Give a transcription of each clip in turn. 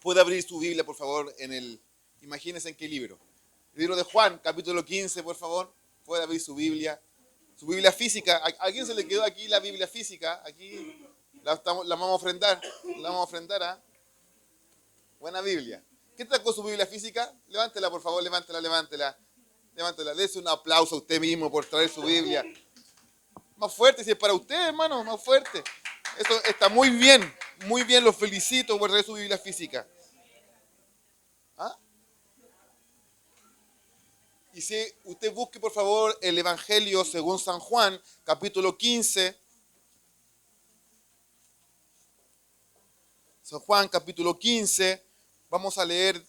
Puede abrir su Biblia, por favor, imagínense en qué libro. El libro de Juan, capítulo 15, por favor. Puede abrir su Biblia física. ¿A quién se le quedó aquí la Biblia física? Aquí la vamos a ofrendar. La vamos a ofrendar a buena Biblia. ¿Qué tal con su Biblia física? Levántela, por favor, levántela. Dese un aplauso a usted mismo por traer su Biblia. Más fuerte, si es para usted, hermano, más fuerte. Esto está muy bien, los felicito por traer su Biblia física. ¿Ah? Y si usted busque, por favor, el Evangelio según San Juan, capítulo 15. San Juan, capítulo 15. Vamos a leer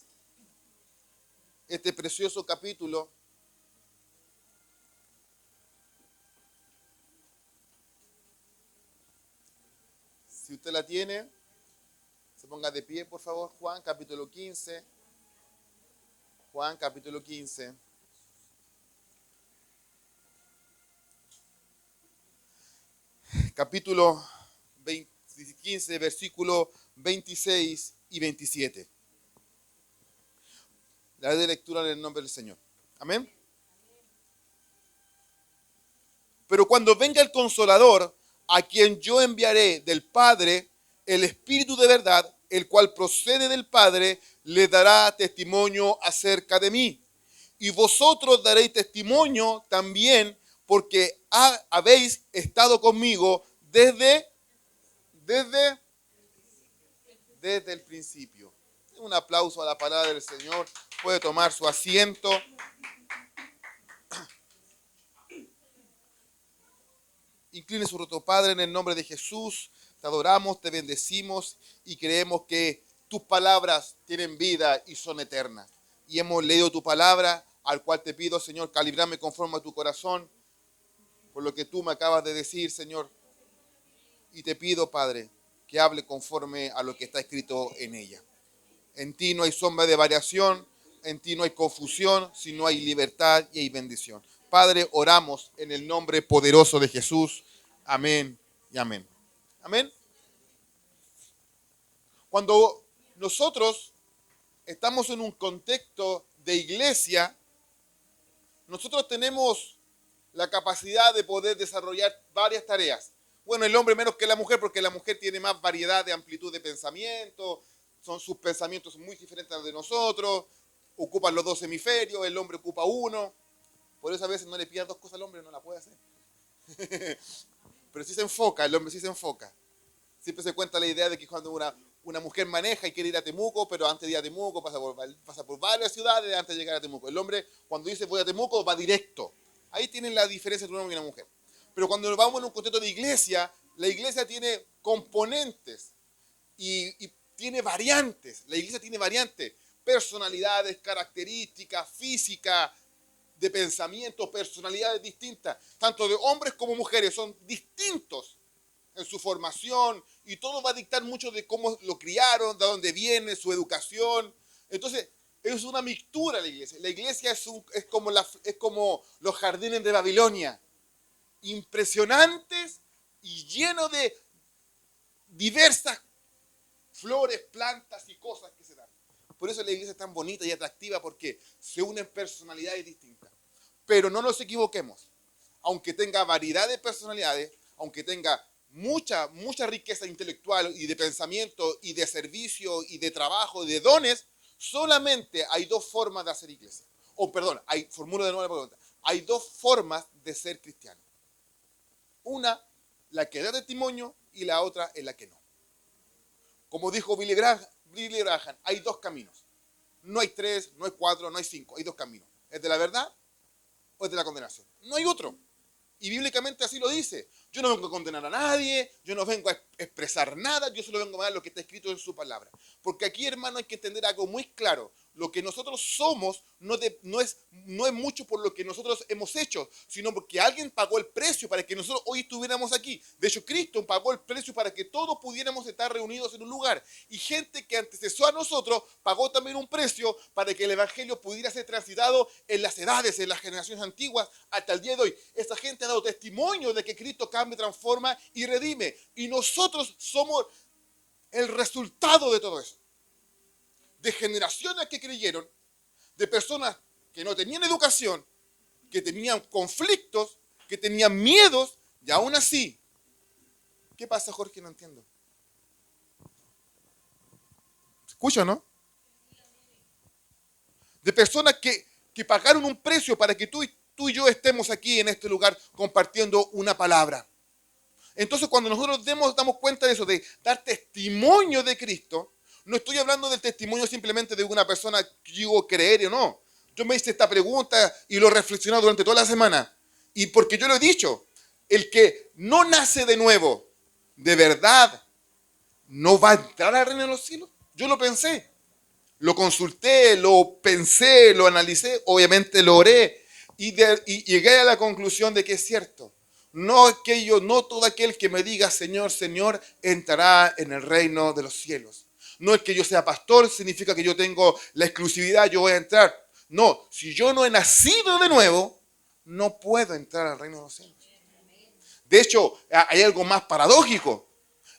este precioso capítulo. Si usted la tiene, se ponga de pie, por favor. Juan, capítulo 15. Juan, capítulo 15. Capítulo 15, versículo 26 y 27. La de lectura en el nombre del Señor. Amén. Pero cuando venga el Consolador, a quien yo enviaré del Padre, el Espíritu de verdad, el cual procede del Padre, le dará testimonio acerca de mí. Y vosotros daréis testimonio también, porque habéis estado conmigo desde el principio. Un aplauso a la palabra del Señor. Puede tomar su asiento. Incline su rostro, Padre, en el nombre de Jesús. Te adoramos, te bendecimos y creemos que tus palabras tienen vida y son eternas. Y hemos leído tu palabra, al cual te pido, Señor, calibrame conforme a tu corazón, por lo que tú me acabas de decir, Señor. Y te pido, Padre, que hable conforme a lo que está escrito en ella. En ti no hay sombra de variación, en ti no hay confusión, sino hay libertad y hay bendición. Padre, oramos en el nombre poderoso de Jesús. Amén y amén. Amén. Cuando nosotros estamos en un contexto de iglesia, nosotros tenemos la capacidad de poder desarrollar varias tareas. Bueno, el hombre menos que la mujer, porque la mujer tiene más variedad de amplitud de pensamiento, sus pensamientos son muy diferentes a los de nosotros, ocupan los dos hemisferios, el hombre ocupa uno. Por eso a veces no le pidas dos cosas al hombre, no la puede hacer. Pero sí se enfoca, el hombre sí se enfoca. Siempre se cuenta la idea de que cuando una mujer maneja y quiere ir a Temuco, pero antes de ir a Temuco pasa por varias ciudades antes de llegar a Temuco. El hombre, cuando dice voy a Temuco, va directo. Ahí tienen la diferencia entre un hombre y una mujer. Pero cuando nos vamos en un contexto de iglesia, la iglesia tiene componentes y tiene variantes. La iglesia tiene variantes, personalidades, características, física, de pensamiento, personalidades distintas, tanto de hombres como mujeres, son distintos en su formación y todo va a dictar mucho de cómo lo criaron, de dónde viene, su educación. Entonces, es una mixtura la iglesia. La iglesia es como los jardines de Babilonia, impresionantes y llenos de diversas flores, plantas y cosas que se dan. Por eso la iglesia es tan bonita y atractiva, porque se unen personalidades distintas. Pero no nos equivoquemos. Aunque tenga variedad de personalidades, aunque tenga mucha riqueza intelectual y de pensamiento y de servicio y de trabajo y de dones, solamente hay dos formas de hacer iglesia. Formulo de nuevo la pregunta. Hay dos formas de ser cristiano. Una, la que da testimonio, y la otra es la que no. Como dijo Billy Graham, hay dos caminos. No hay tres, no hay cuatro, no hay cinco, hay dos caminos. ¿Es de la verdad o es de la condenación? No hay otro. Y bíblicamente así lo dice. Yo no vengo a condenar a nadie, yo no vengo a expresar nada, yo solo vengo a dar lo que está escrito en su palabra. Porque aquí, hermano, hay que entender algo muy claro. Lo que nosotros somos no es mucho por lo que nosotros hemos hecho, sino porque alguien pagó el precio para que nosotros hoy estuviéramos aquí. De hecho, Cristo pagó el precio para que todos pudiéramos estar reunidos en un lugar. Y gente que antecesó a nosotros pagó también un precio para que el Evangelio pudiera ser transitado en las edades, en las generaciones antiguas, hasta el día de hoy. Esta gente ha dado testimonio de que Cristo cambia, transforma y redime. Y nosotros somos el resultado de todo eso. de generaciones que creyeron, de personas que no tenían educación, que tenían conflictos, que tenían miedos, y aún así, ¿qué pasa, Jorge? No entiendo. ¿Escucha, no? De personas que pagaron un precio para que tú y yo estemos aquí en este lugar compartiendo una palabra. Entonces, cuando nosotros damos cuenta de eso, de dar testimonio de Cristo, no estoy hablando del testimonio simplemente de una persona que digo creer o no. Yo me hice esta pregunta y lo he reflexionado durante toda la semana. Y porque yo lo he dicho, el que no nace de nuevo, de verdad, no va a entrar al reino de los cielos. Yo lo pensé, lo consulté, lo pensé, lo analicé, obviamente lo oré y llegué a la conclusión de que es cierto. No todo aquel que me diga Señor, Señor, entrará en el reino de los cielos. No es que yo sea pastor, significa que yo tengo la exclusividad, yo voy a entrar. No, si yo no he nacido de nuevo, no puedo entrar al reino de los cielos. De hecho, hay algo más paradójico.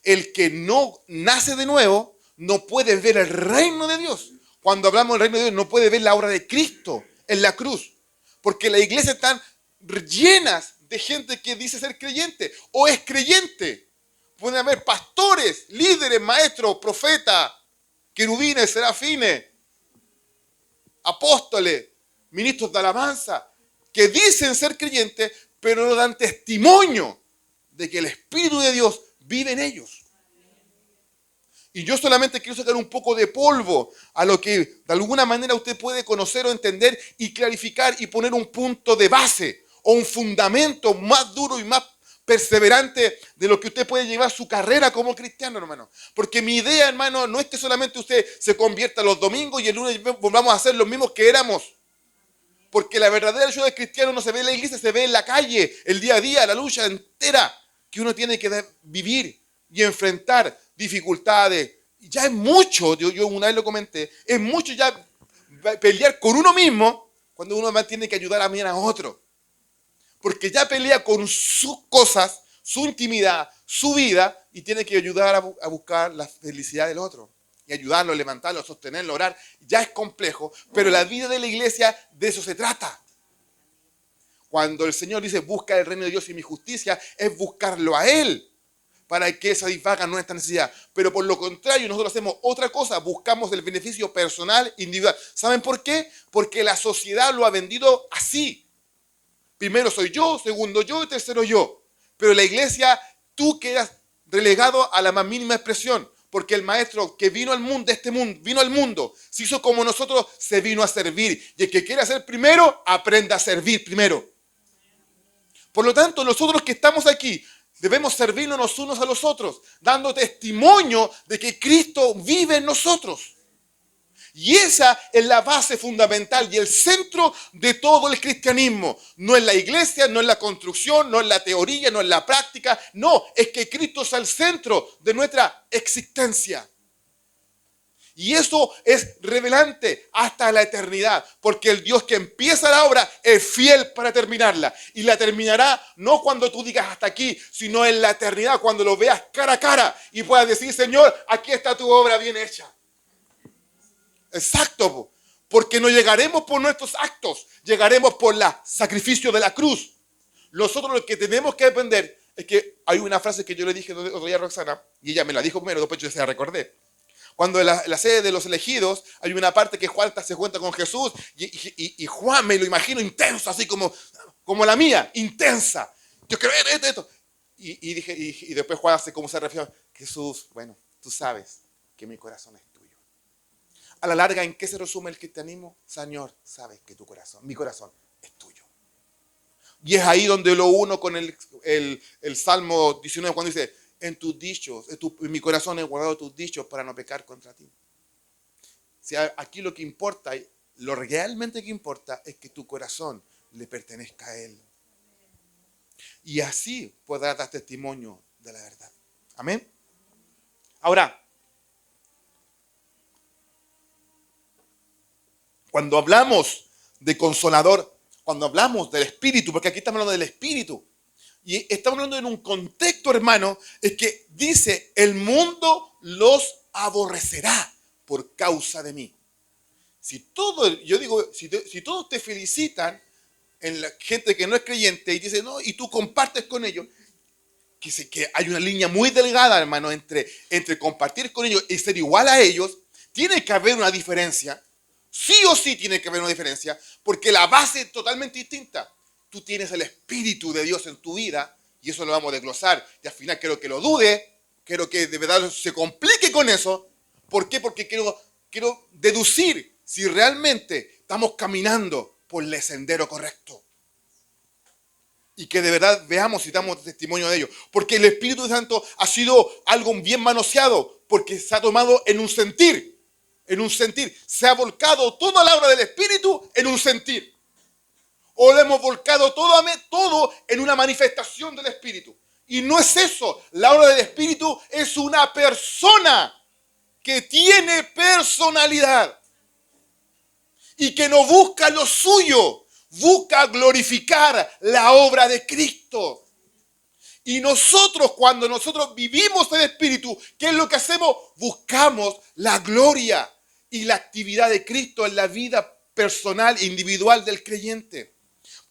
El que no nace de nuevo no puede ver el reino de Dios. Cuando hablamos del reino de Dios, no puede ver la obra de Cristo en la cruz. Porque la iglesia están llenas de gente que dice ser creyente o es creyente. Pueden haber pastores, líderes, maestros, profetas, querubines, serafines, apóstoles, ministros de alabanza, que dicen ser creyentes, pero no dan testimonio de que el Espíritu de Dios vive en ellos. Y yo solamente quiero sacar un poco de polvo a lo que de alguna manera usted puede conocer o entender y clarificar y poner un punto de base o un fundamento más duro y más perseverante de lo que usted puede llevar su carrera como cristiano, hermano. Porque mi idea, hermano, no es que solamente usted se convierta los domingos y el lunes volvamos a ser los mismos que éramos. Porque la verdadera ayuda del cristiano no se ve en la iglesia, se ve en la calle, el día a día, la lucha entera que uno tiene que vivir y enfrentar dificultades. Ya es mucho, yo una vez lo comenté, es mucho ya pelear con uno mismo cuando uno más tiene que ayudar a otro. Porque ya pelea con sus cosas, su intimidad, su vida, y tiene que ayudar a buscar la felicidad del otro. Y ayudarlo, levantarlo, sostenerlo, orar. Ya es complejo, pero la vida de la iglesia de eso se trata. Cuando el Señor dice, busca el reino de Dios y mi justicia, es buscarlo a Él para que satisfaga nuestra necesidad. Pero por lo contrario, nosotros hacemos otra cosa, buscamos el beneficio personal, individual. ¿Saben por qué? Porque la sociedad lo ha vendido así. Primero soy yo, segundo yo y tercero yo. Pero la iglesia, tú quedas relegado a la más mínima expresión. Porque el maestro que vino al mundo, vino al mundo, se hizo como nosotros, se vino a servir. Y el que quiera ser primero, aprenda a servir primero. Por lo tanto, nosotros que estamos aquí, debemos servirnos los unos a los otros, dando testimonio de que Cristo vive en nosotros. Y esa es la base fundamental y el centro de todo el cristianismo. No es la iglesia, no es la construcción, no es la teoría, no es la práctica. No, es que Cristo es el centro de nuestra existencia. Y eso es revelante hasta la eternidad. Porque el Dios que empieza la obra es fiel para terminarla. Y la terminará no cuando tú digas hasta aquí, sino en la eternidad, cuando lo veas cara a cara y puedas decir, Señor, aquí está tu obra bien hecha. Exacto, porque no llegaremos por nuestros actos, llegaremos por el sacrificio de la cruz. Nosotros lo que tenemos que aprender es que hay una frase que yo le dije otro día a Roxana, y ella me la dijo primero, después yo se la recordé. Cuando en la sede de los elegidos hay una parte que Juan se cuenta con Jesús y Juan me lo imagino intenso, así como la mía, intensa. Yo quiero esto. Y después Juan hace como se refiere, Jesús, bueno, tú sabes que mi corazón es tuyo. A la larga, ¿en qué se resume el cristianismo? Señor, sabes que mi corazón es tuyo. Y es ahí donde lo uno con el Salmo 19, cuando dice, en tus dichos, en mi corazón he guardado tus dichos para no pecar contra ti. O sea, aquí lo que importa, lo realmente que importa, es que tu corazón le pertenezca a Él. Y así podrás dar testimonio de la verdad. Amén. Ahora, cuando hablamos de consolador, cuando hablamos del Espíritu, porque aquí estamos hablando del Espíritu, y estamos hablando en un contexto, hermano, es que dice, el mundo los aborrecerá. por causa de mí. Si todos te felicitan, en la gente que no es creyente y dice, no, y tú compartes con ellos, que hay una línea muy delgada, hermano, entre compartir con ellos y ser igual a ellos. Tiene que haber una diferencia. Sí o sí tiene que haber una diferencia, porque la base es totalmente distinta. Tú tienes el Espíritu de Dios en tu vida, y eso lo vamos a desglosar, y al final quiero que lo dude, quiero que de verdad se complique con eso. ¿Por qué? Porque quiero deducir si realmente estamos caminando por el sendero correcto. Y que de verdad veamos si damos testimonio de ello. Porque el Espíritu Santo ha sido algo bien manoseado, porque se ha tomado en un sentir. En un sentir. Se ha volcado toda la obra del Espíritu en un sentir. O le hemos volcado todo en una manifestación del Espíritu. Y no es eso. La obra del Espíritu es una persona que tiene personalidad. Y que no busca lo suyo. Busca glorificar la obra de Cristo. Y nosotros, cuando nosotros vivimos el Espíritu, ¿qué es lo que hacemos? Buscamos la gloria y la actividad de Cristo en la vida personal e individual del creyente.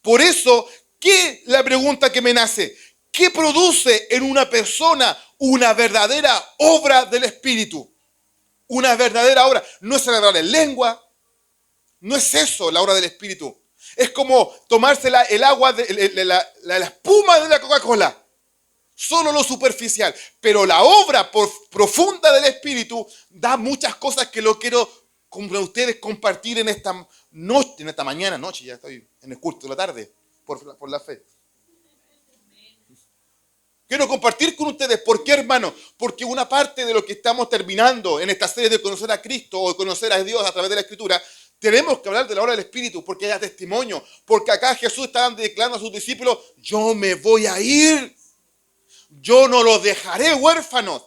Por eso, ¿qué es la pregunta que me nace? ¿Qué produce en una persona una verdadera obra del Espíritu? Una verdadera obra. No es hablar en lengua. No es eso la obra del Espíritu. Es como tomarse el agua, la espuma de la Coca-Cola. Solo lo superficial. Pero la obra profunda del Espíritu da muchas cosas que lo quiero con ustedes compartir en esta noche, en esta mañana, ya estoy en el culto de la tarde, por la fe. Quiero compartir con ustedes. ¿Por qué, hermano? Porque una parte de lo que estamos terminando en esta serie de conocer a Cristo o de conocer a Dios a través de la Escritura, tenemos que hablar de la obra del Espíritu, porque haya testimonio. Porque acá Jesús estaba declarando a sus discípulos, yo me voy a ir. Yo no los dejaré huérfanos.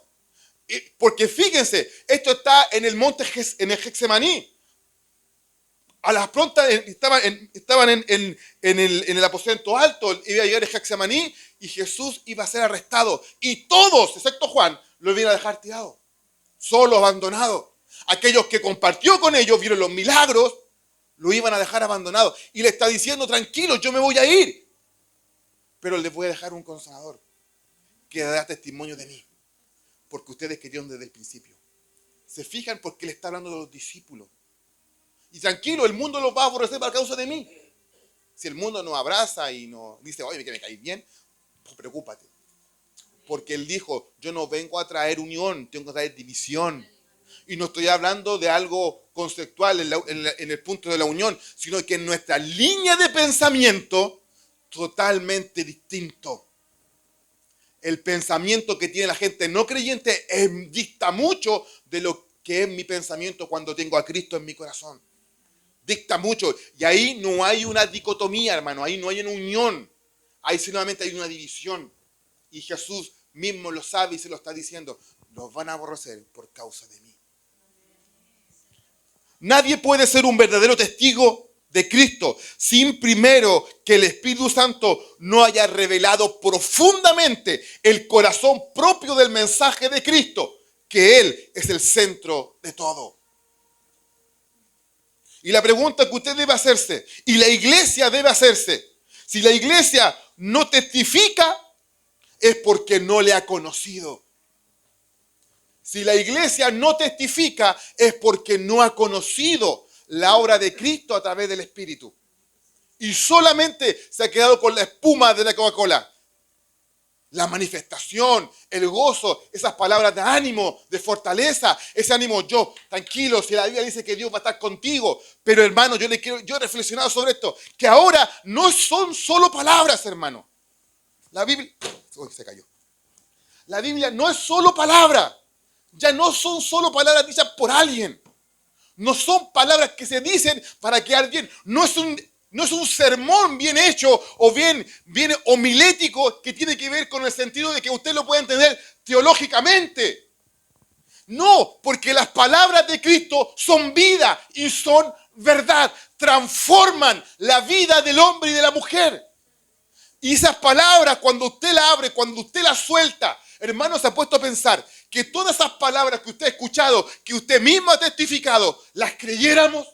Porque fíjense, esto está en el monte, en el Getsemaní. A las prontas estaban en el aposento alto, iba a llegar el Getsemaní y Jesús iba a ser arrestado. Y todos, excepto Juan, lo iban a dejar tirado, solo, abandonado. Aquellos que compartió con ellos, vieron los milagros, lo iban a dejar abandonado. Y le está diciendo, tranquilo, yo me voy a ir. Pero les voy a dejar un consolador que dará testimonio de mí. Porque ustedes querían desde el principio. ¿Se fijan? Porque le está hablando de los discípulos. Y tranquilo, el mundo los va a aborrecer por causa de mí. Si el mundo nos abraza y nos dice, oye, que me caes bien, pues preocúpate. Porque él dijo, yo no vengo a traer unión, tengo que traer división. Y no estoy hablando de algo conceptual en el punto de la unión, sino que en nuestra línea de pensamiento totalmente distinto. El pensamiento que tiene la gente no creyente dista mucho de lo que es mi pensamiento cuando tengo a Cristo en mi corazón. Dicta mucho. Y ahí no hay una dicotomía, hermano. Ahí no hay una unión. Ahí solamente hay una división. Y Jesús mismo lo sabe y se lo está diciendo. Los van a aborrecer por causa de mí. Nadie puede ser un verdadero testigo de Cristo sin primero que el Espíritu Santo no haya revelado profundamente el corazón propio del mensaje de Cristo, que Él es el centro de todo. Y la pregunta que usted debe hacerse, y la iglesia debe hacerse, si la iglesia no testifica, es porque no le ha conocido. Si la iglesia no testifica, es porque no ha conocido la obra de Cristo a través del Espíritu. Y solamente se ha quedado con la espuma de la Coca-Cola. La manifestación, el gozo, esas palabras de ánimo, de fortaleza, ese ánimo, yo, tranquilo, si la Biblia dice que Dios va a estar contigo. Pero hermano, yo he reflexionado sobre esto, que ahora no son solo palabras, hermano. La Biblia, se cayó. La Biblia no es solo palabra. Ya no son solo palabras dichas por alguien. No son palabras que se dicen para quedar bien. No es un sermón bien hecho o bien homilético que tiene que ver con el sentido de que usted lo puede entender teológicamente. No, porque las palabras de Cristo son vida y son verdad. Transforman la vida del hombre y de la mujer. Y esas palabras, cuando usted la abre, cuando usted la suelta, hermano, se ha puesto a pensar que todas esas palabras que usted ha escuchado, que usted mismo ha testificado, las creyéramos?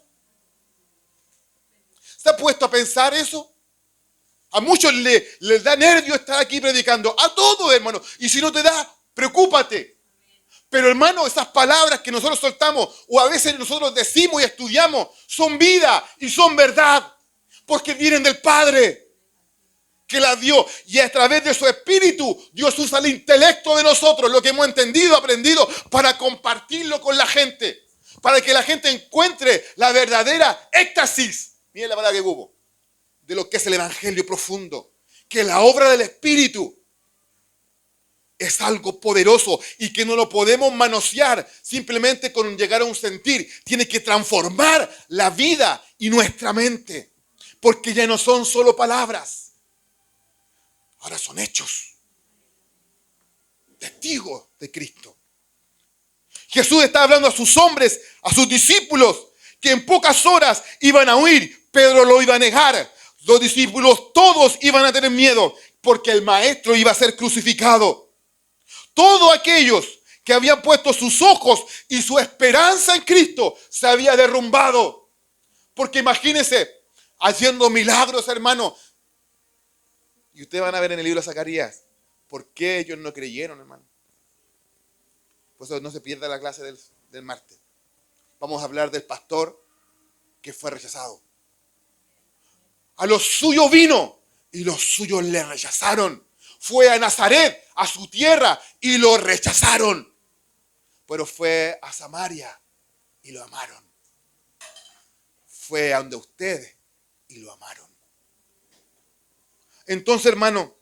¿Se ha puesto a pensar eso? A muchos les da nervio estar aquí predicando. A todos, hermano. Y si no te da, preocúpate. Pero, hermano, esas palabras que nosotros soltamos o a veces nosotros decimos y estudiamos son vida y son verdad. Porque vienen del Padre que las dio. Y a través de su Espíritu, Dios usa el intelecto de nosotros, lo que hemos entendido, aprendido, para compartirlo con la gente. Para que la gente encuentre la verdadera éxtasis. Miren la palabra que hubo. De lo que es el evangelio profundo, que la obra del Espíritu es algo poderoso y que no lo podemos manosear simplemente con llegar a un sentir. Tiene que transformar la vida y nuestra mente, porque ya no son solo palabras, ahora son hechos, testigos de Cristo. Jesús está hablando a sus hombres, a sus discípulos, que en pocas horas iban a huir. Pedro lo iba a negar. Los discípulos todos iban a tener miedo porque el maestro iba a ser crucificado. Todos aquellos que habían puesto sus ojos y su esperanza en Cristo se había derrumbado. Porque imagínense, haciendo milagros, hermano. Y ustedes van a ver en el libro de Zacarías, ¿por qué ellos no creyeron, hermano? Por eso no se pierda la clase del martes. Vamos a hablar del pastor que fue rechazado. A los suyos vino y los suyos le rechazaron. Fue a Nazaret, a su tierra, y lo rechazaron. Pero fue a Samaria y lo amaron. Fue a donde ustedes y lo amaron. Entonces, hermano,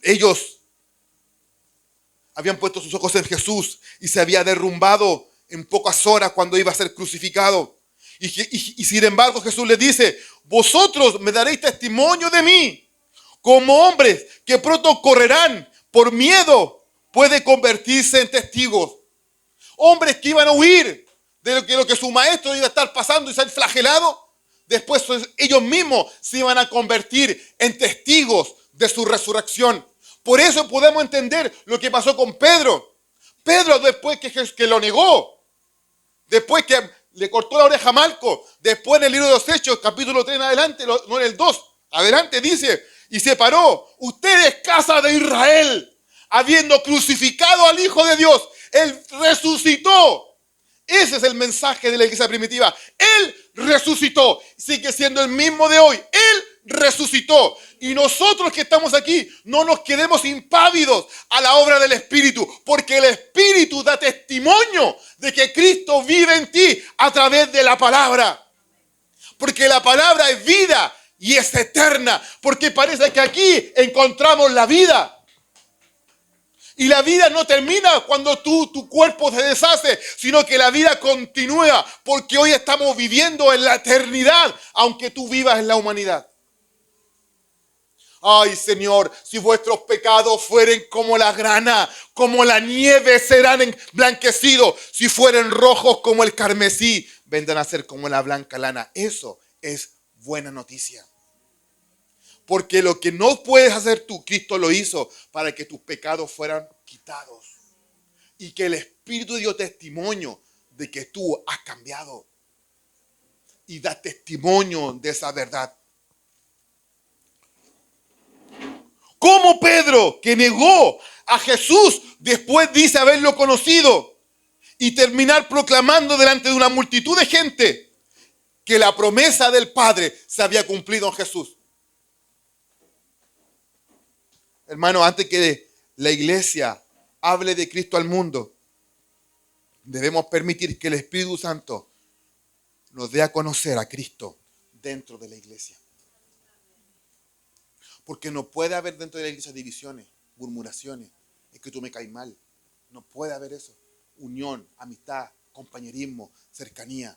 ellos habían puesto sus ojos en Jesús y se había derrumbado en pocas horas cuando iba a ser crucificado. Y sin embargo Jesús les dice, vosotros me daréis testimonio de mí, como hombres que pronto correrán por miedo, puede convertirse en testigos. Hombres que iban a huir de lo que su maestro iba a estar pasando y ser flagelado, después ellos mismos se iban a convertir en testigos de su resurrección. Por eso podemos entender lo que pasó con Pedro. Pedro, después que lo negó, después que le cortó la oreja a Malco, después en el libro de los Hechos, capítulo 3 en adelante, no en el 2, adelante dice, y se paró, ustedes casa de Israel, habiendo crucificado al Hijo de Dios, Él resucitó. Ese es el mensaje de la iglesia primitiva. Él resucitó, sigue siendo el mismo de hoy. Él resucitó. Y nosotros que estamos aquí no nos quedemos impávidos a la obra del Espíritu, porque el Espíritu da testimonio de que Cristo vive en ti a través de la palabra. Porque la palabra es vida y es eterna, porque parece que aquí encontramos la vida. Y la vida no termina cuando tu cuerpo se deshace, sino que la vida continúa, porque hoy estamos viviendo en la eternidad, aunque tú vivas en la humanidad. Ay, Señor, si vuestros pecados fueren como la grana, como la nieve serán emblanquecidos. Si fueren rojos como el carmesí, vendrán a ser como la blanca lana. Eso es buena noticia. Porque lo que no puedes hacer tú, Cristo lo hizo para que tus pecados fueran quitados. Y que el Espíritu dio testimonio de que tú has cambiado. Y da testimonio de esa verdad. Como Pedro, que negó a Jesús, después dice haberlo conocido y terminar proclamando delante de una multitud de gente que la promesa del Padre se había cumplido en Jesús. Hermano, antes que la iglesia hable de Cristo al mundo, debemos permitir que el Espíritu Santo nos dé a conocer a Cristo dentro de la iglesia. Porque no puede haber dentro de la iglesia divisiones, murmuraciones. Es que tú me caes mal. No puede haber eso. Unión, amistad, compañerismo, cercanía.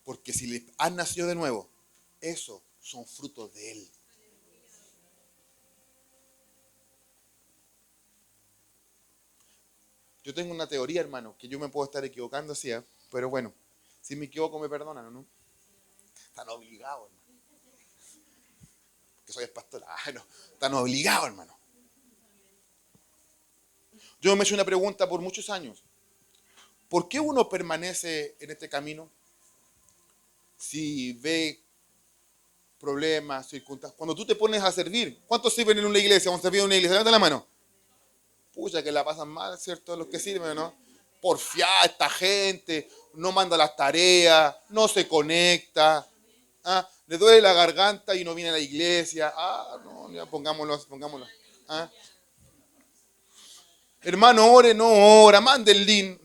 Porque si le has nacido de nuevo, esos son frutos de Él. Yo tengo una teoría, hermano, que yo me puedo estar equivocando así, pero bueno, si me equivoco me perdonan, ¿no? Están obligados, hermano. Que soy el pastor. No, están obligados, hermano. Yo me he hecho una pregunta por muchos años. ¿Por qué uno permanece en este camino si ve problemas, circunstancias? Cuando tú te pones a servir, ¿cuántos sirven en una iglesia? ¿Cuántos sirven en una iglesia? Levanta la mano. Pucha, que la pasan mal, ¿cierto? Los que sirven, ¿no? Porfiada esta gente, no manda las tareas, no se conecta, ¿ah? Le duele la garganta y no viene a la iglesia. Ah, no, ya pongámoslo. ¿Ah? Hermano, ore, no ora, mande el link.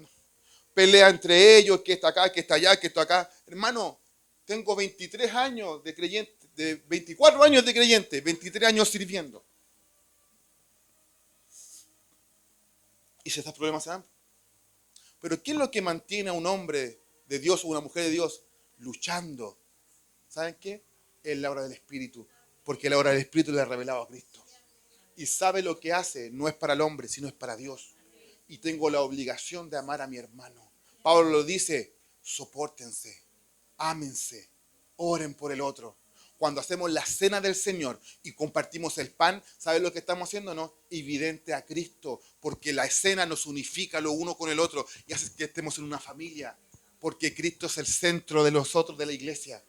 Pelea entre ellos, que está acá, que está allá, que está acá. Hermano, tengo 23 años de creyente, de 24 años de creyente, 23 años sirviendo. Y si estos problemas se dan. Pero ¿qué es lo que mantiene a un hombre de Dios o una mujer de Dios luchando? ¿Saben qué? Es la obra del Espíritu. Porque la obra del Espíritu le ha revelado a Cristo. Y sabe lo que hace, no es para el hombre, sino es para Dios. Y tengo la obligación de amar a mi hermano. Pablo lo dice, sopórtense, ámense, oren por el otro. Cuando hacemos la cena del Señor y compartimos el pan, ¿saben lo que estamos haciendo? No, evidente a Cristo, porque la cena nos unifica lo uno con el otro y hace que estemos en una familia, porque Cristo es el centro de nosotros, de la iglesia.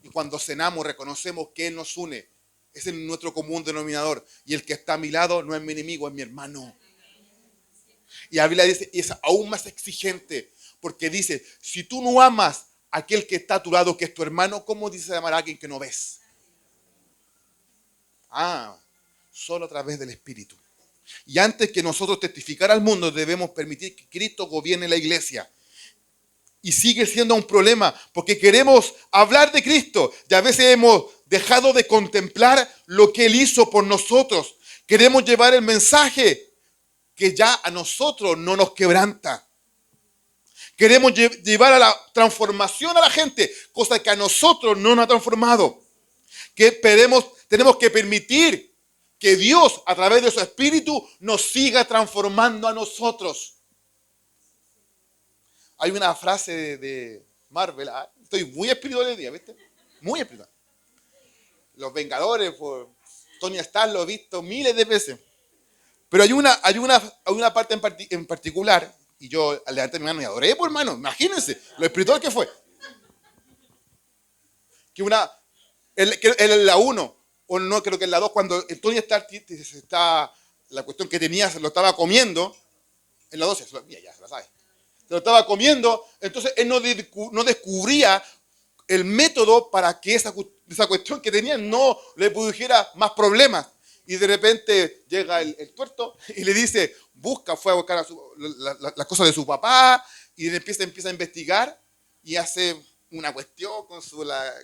Y cuando cenamos reconocemos que Él nos une. Ese es nuestro común denominador. Y el que está a mi lado no es mi enemigo, es mi hermano. Y la Biblia dice, y es aún más exigente, porque dice, si tú no amas a aquel que está a tu lado, que es tu hermano, ¿cómo dices amar a alguien que no ves? Ah, solo a través del Espíritu. Y antes que nosotros testificar al mundo, debemos permitir que Cristo gobierne la iglesia. Y sigue siendo un problema, porque queremos hablar de Cristo, y a veces hemos dejado de contemplar lo que Él hizo por nosotros. Queremos llevar el mensaje que ya a nosotros no nos quebranta. Queremos llevar a la transformación a la gente, cosa que a nosotros no nos ha transformado. Tenemos que permitir que Dios, a través de su Espíritu, nos siga transformando a nosotros. Hay una frase de Marvel, estoy muy espiritual hoy día, ¿viste? Muy espiritual. Los Vengadores, por Tony Stark lo he visto miles de veces. Pero hay una parte en particular, y yo al levantar mi mano y adoré, por hermano, imagínense lo espiritual que fue. Que en la 1, o no, creo que en la 2, cuando el Tony Stark la cuestión que tenía, se lo estaba comiendo, en la 2, ya se la sabe, se lo estaba comiendo, entonces él no descubría el método para que esa cuestión que tenía no le produjera más problemas. Y de repente llega el tuerto y le dice, fue a buscar las cosas de su papá, y empieza a investigar y hace una cuestión con su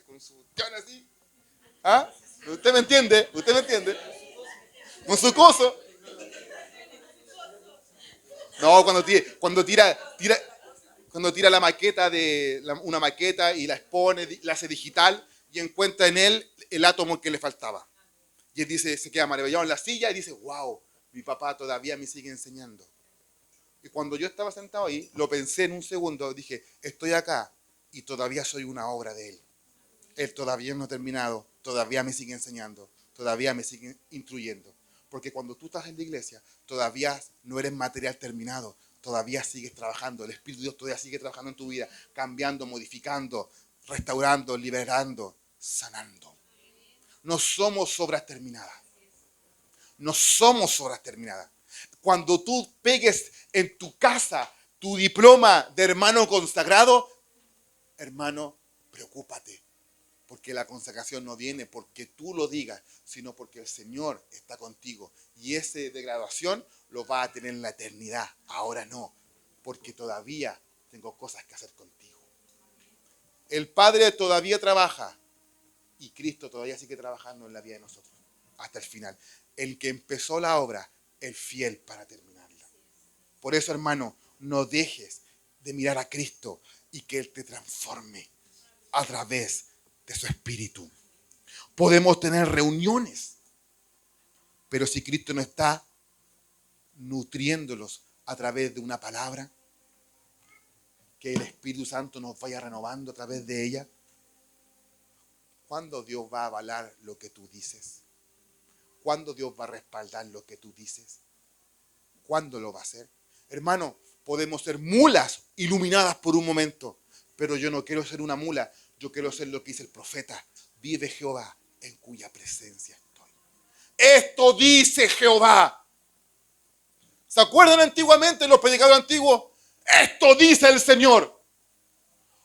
cuestión así. ¿Ah? ¿Usted me entiende? ¿Usted me entiende? Con su coso. No, cuando tira la maqueta una maqueta y la expone, la hace digital y encuentra en él el átomo que le faltaba. Y él dice, se queda maravillado en la silla y dice, wow, mi papá todavía me sigue enseñando. Y cuando yo estaba sentado ahí, lo pensé en un segundo, dije, estoy acá y todavía soy una obra de él. Él todavía no ha terminado, todavía me sigue enseñando, todavía me sigue instruyendo. Porque cuando tú estás en la iglesia, todavía no eres material terminado, todavía sigues trabajando. El Espíritu de Dios todavía sigue trabajando en tu vida, cambiando, modificando, restaurando, liberando, sanando. No somos obras terminadas. No somos obras terminadas. Cuando tú pegues en tu casa tu diploma de hermano consagrado, hermano, preocúpate. Porque la consagración no viene porque tú lo digas, sino porque el Señor está contigo. Y ese de graduación lo va a tener en la eternidad. Ahora no, porque todavía tengo cosas que hacer contigo. El Padre todavía trabaja y Cristo todavía sigue trabajando en la vida de nosotros hasta el final. El que empezó la obra, el fiel para terminarla. Por eso, hermano, no dejes de mirar a Cristo y que Él te transforme a través de su Espíritu. Podemos tener reuniones, pero si Cristo no está nutriéndolos a través de una palabra, que el Espíritu Santo nos vaya renovando a través de ella, ¿cuándo Dios va a avalar lo que tú dices? ¿Cuándo Dios va a respaldar lo que tú dices? ¿cuándo lo va a hacer? Hermano, podemos ser mulas iluminadas por un momento, pero yo no quiero ser una mula, yo quiero ser lo que dice el profeta. Vive Jehová en cuya presencia estoy. Esto dice Jehová. ¿Se acuerdan antiguamente los predicadores antiguos? Esto dice el Señor.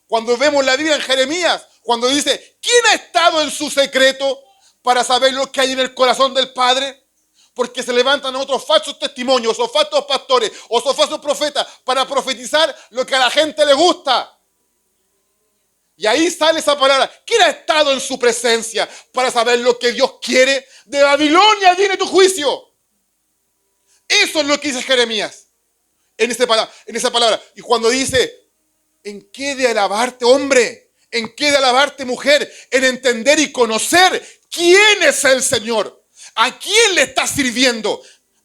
Cuando vemos la Biblia en Jeremías, cuando dice, ¿quién ha estado en su secreto para saber lo que hay en el corazón del Padre? Porque se levantan otros falsos testimonios, o falsos pastores, o falsos profetas, para profetizar lo que a la gente le gusta. Y ahí sale esa palabra. ¿Quién ha estado en su presencia para saber lo que Dios quiere? De Babilonia viene tu juicio. Eso es lo que dice Jeremías en esa palabra. Y cuando dice, ¿en qué de alabarte, hombre? ¿En qué de alabarte, mujer? En entender y conocer quién es el Señor. ¿A quién le estás sirviendo?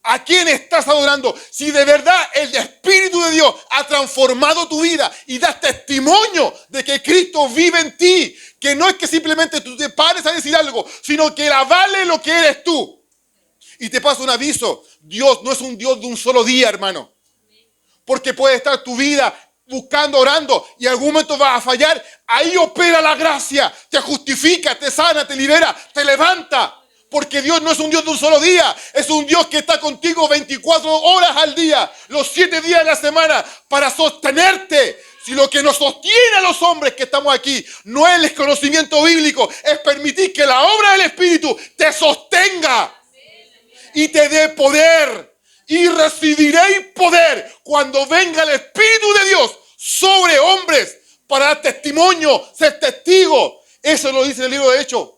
¿A quién estás adorando? Si de verdad el Espíritu de Dios ha transformado tu vida y das testimonio de que Cristo vive en ti, que no es que simplemente tú te pares a decir algo, sino que Él avale lo que eres tú. Y te paso un aviso, Dios no es un Dios de un solo día, hermano. Porque puede estar tu vida buscando, orando, y en algún momento vas a fallar. Ahí opera la gracia, te justifica, te sana, te libera, te levanta. Porque Dios no es un Dios de un solo día, es un Dios que está contigo 24 horas al día, los 7 días de la semana, para sostenerte. Si lo que nos sostiene a los hombres que estamos aquí no es el conocimiento bíblico, es permitir que la obra del Espíritu te sostenga y te dé poder. Y recibiréis poder cuando venga el Espíritu de Dios sobre hombres para dar testimonio, ser testigo. Eso lo dice el libro de Hechos.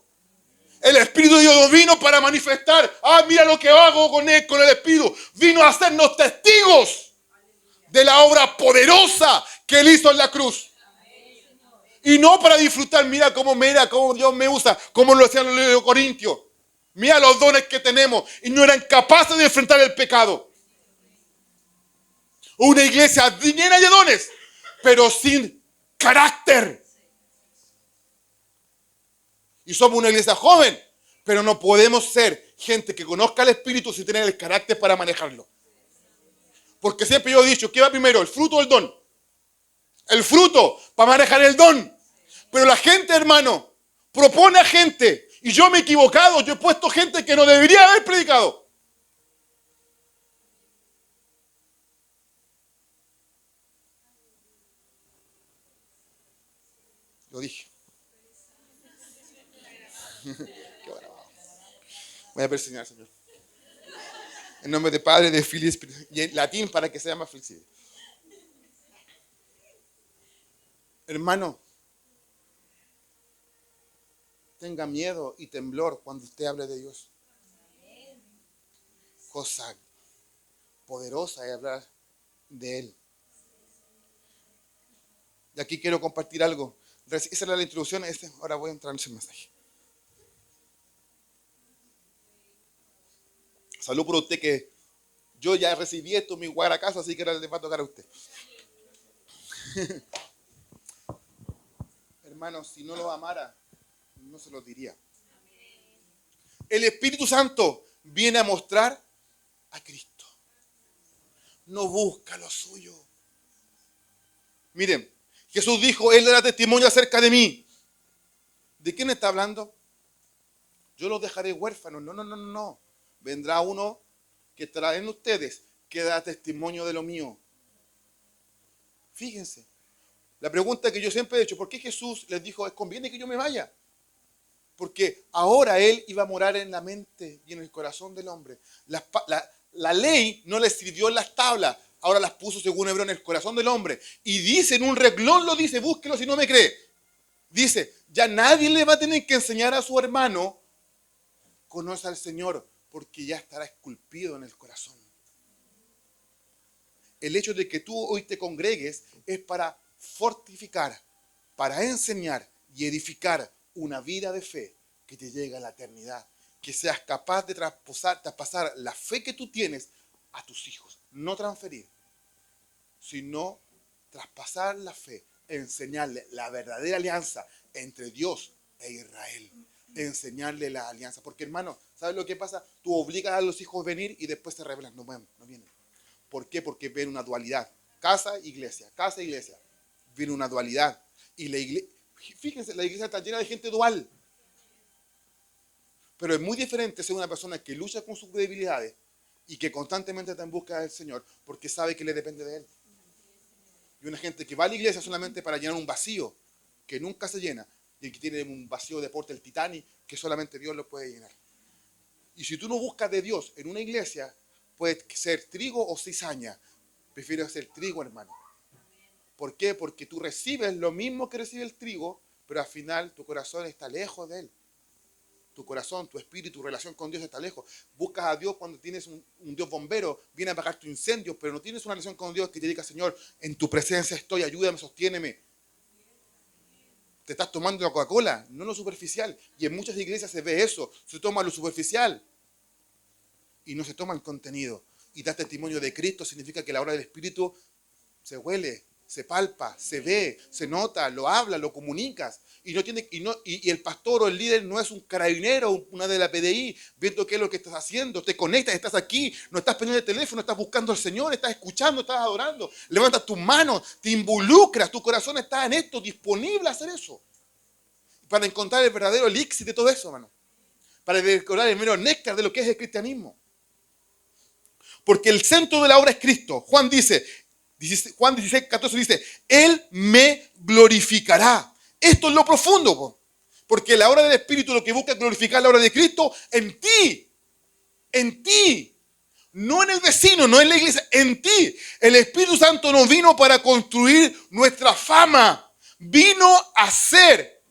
El Espíritu de Dios no vino para manifestar, mira lo que hago con el Espíritu. Vino a hacernos testigos de la obra poderosa que Él hizo en la cruz. Y no para disfrutar, mira cómo Dios me usa, como lo decían los Corintios. Mira los dones que tenemos. Y no eran capaces de enfrentar el pecado. Una iglesia llena de dones, pero sin carácter. Y somos una iglesia joven, pero no podemos ser gente que conozca el Espíritu sin tener el carácter para manejarlo. Porque siempre yo he dicho, ¿qué va primero? ¿El fruto o el don? El fruto, para manejar el don. Pero la gente, hermano, propone a gente. Y yo me he equivocado, yo he puesto gente que no debería haber predicado. Lo dije. Qué bueno. Voy a persignar al Señor. En nombre de Padre, de Hijo y Espíritu. Y en latín para que sea más flexible. Hermano, tenga miedo y temblor cuando usted hable de Dios. Cosa poderosa es hablar de Él. Y aquí quiero compartir algo. Esa era la introducción. Ahora voy a entrar en ese mensaje. Salud por usted, que yo ya recibí esto en mi lugar a casa, así que ahora le va a tocar a usted. Hermano, si no lo amara, no se lo diría. El Espíritu Santo viene a mostrar a Cristo. No busca lo suyo. Miren, Jesús dijo, Él dará testimonio acerca de mí. ¿De quién está hablando? Yo los dejaré huérfanos. No. Vendrá uno que estará en ustedes, que dará testimonio de lo mío. Fíjense. La pregunta que yo siempre he hecho, ¿por qué Jesús les dijo, es conviene que yo me vaya? Porque ahora Él iba a morar en la mente y en el corazón del hombre. La ley no le escribió en las tablas, ahora las puso según Hebreo en el corazón del hombre. Y dice, en un renglón lo dice, búsquelo si no me cree. Dice, ya nadie le va a tener que enseñar a su hermano, conoce al Señor, porque ya estará esculpido en el corazón. El hecho de que tú hoy te congregues es para fortificar, para enseñar y edificar una vida de fe que te llegue a la eternidad. Que seas capaz de traspasar la fe que tú tienes a tus hijos. No transferir, sino traspasar la fe, enseñarle la verdadera alianza entre Dios e Israel. Enseñarle la alianza. Porque, hermano, ¿sabes lo que pasa? Tú obligas a los hijos a venir y después se rebelan, no vienen. ¿Por qué? Porque ven una dualidad. Casa, iglesia, casa, iglesia. Viene una dualidad. Y la iglesia, fíjense, la iglesia está llena de gente dual. Pero es muy diferente ser una persona que lucha con sus debilidades y que constantemente está en busca del Señor porque sabe que le depende de Él. Y una gente que va a la iglesia solamente para llenar un vacío que nunca se llena, y el que tiene un vacío de porte el Titanic que solamente Dios lo puede llenar. Y si tú no buscas de Dios en una iglesia, puede ser trigo o cizaña. Prefiero ser trigo, hermano. ¿Por qué? Porque tú recibes lo mismo que recibe el trigo, pero al final tu corazón está lejos de Él. Tu corazón, tu espíritu, tu relación con Dios está lejos. Buscas a Dios cuando tienes un Dios bombero, viene a apagar tu incendio, pero no tienes una relación con Dios que te diga, Señor, en tu presencia estoy, ayúdame, sostiéneme. Te estás tomando la Coca-Cola, no lo superficial. Y en muchas iglesias se ve eso, se toma lo superficial y no se toma el contenido. Y dar testimonio de Cristo significa que la obra del Espíritu se huele, se palpa, se ve, se nota, lo habla, lo comunicas. Y el pastor o el líder no es un carabinero, una de la PDI, viendo qué es lo que estás haciendo. Te conectas, estás aquí, no estás pendiente del teléfono, estás buscando al Señor, estás escuchando, estás adorando. Levantas tus manos, te involucras, tu corazón está en esto, disponible a hacer eso. Para encontrar el verdadero elixir de todo eso, hermano. Para encontrar el mero néctar de lo que es el cristianismo. Porque el centro de la obra es Cristo. Juan 16, 14 dice, Él me glorificará. Esto es lo profundo, po. Porque la obra del Espíritu lo que busca es glorificar la obra de Cristo en ti. En ti. No en el vecino, no en la iglesia, en ti. El Espíritu Santo no vino para construir nuestra fama. Vino a hacer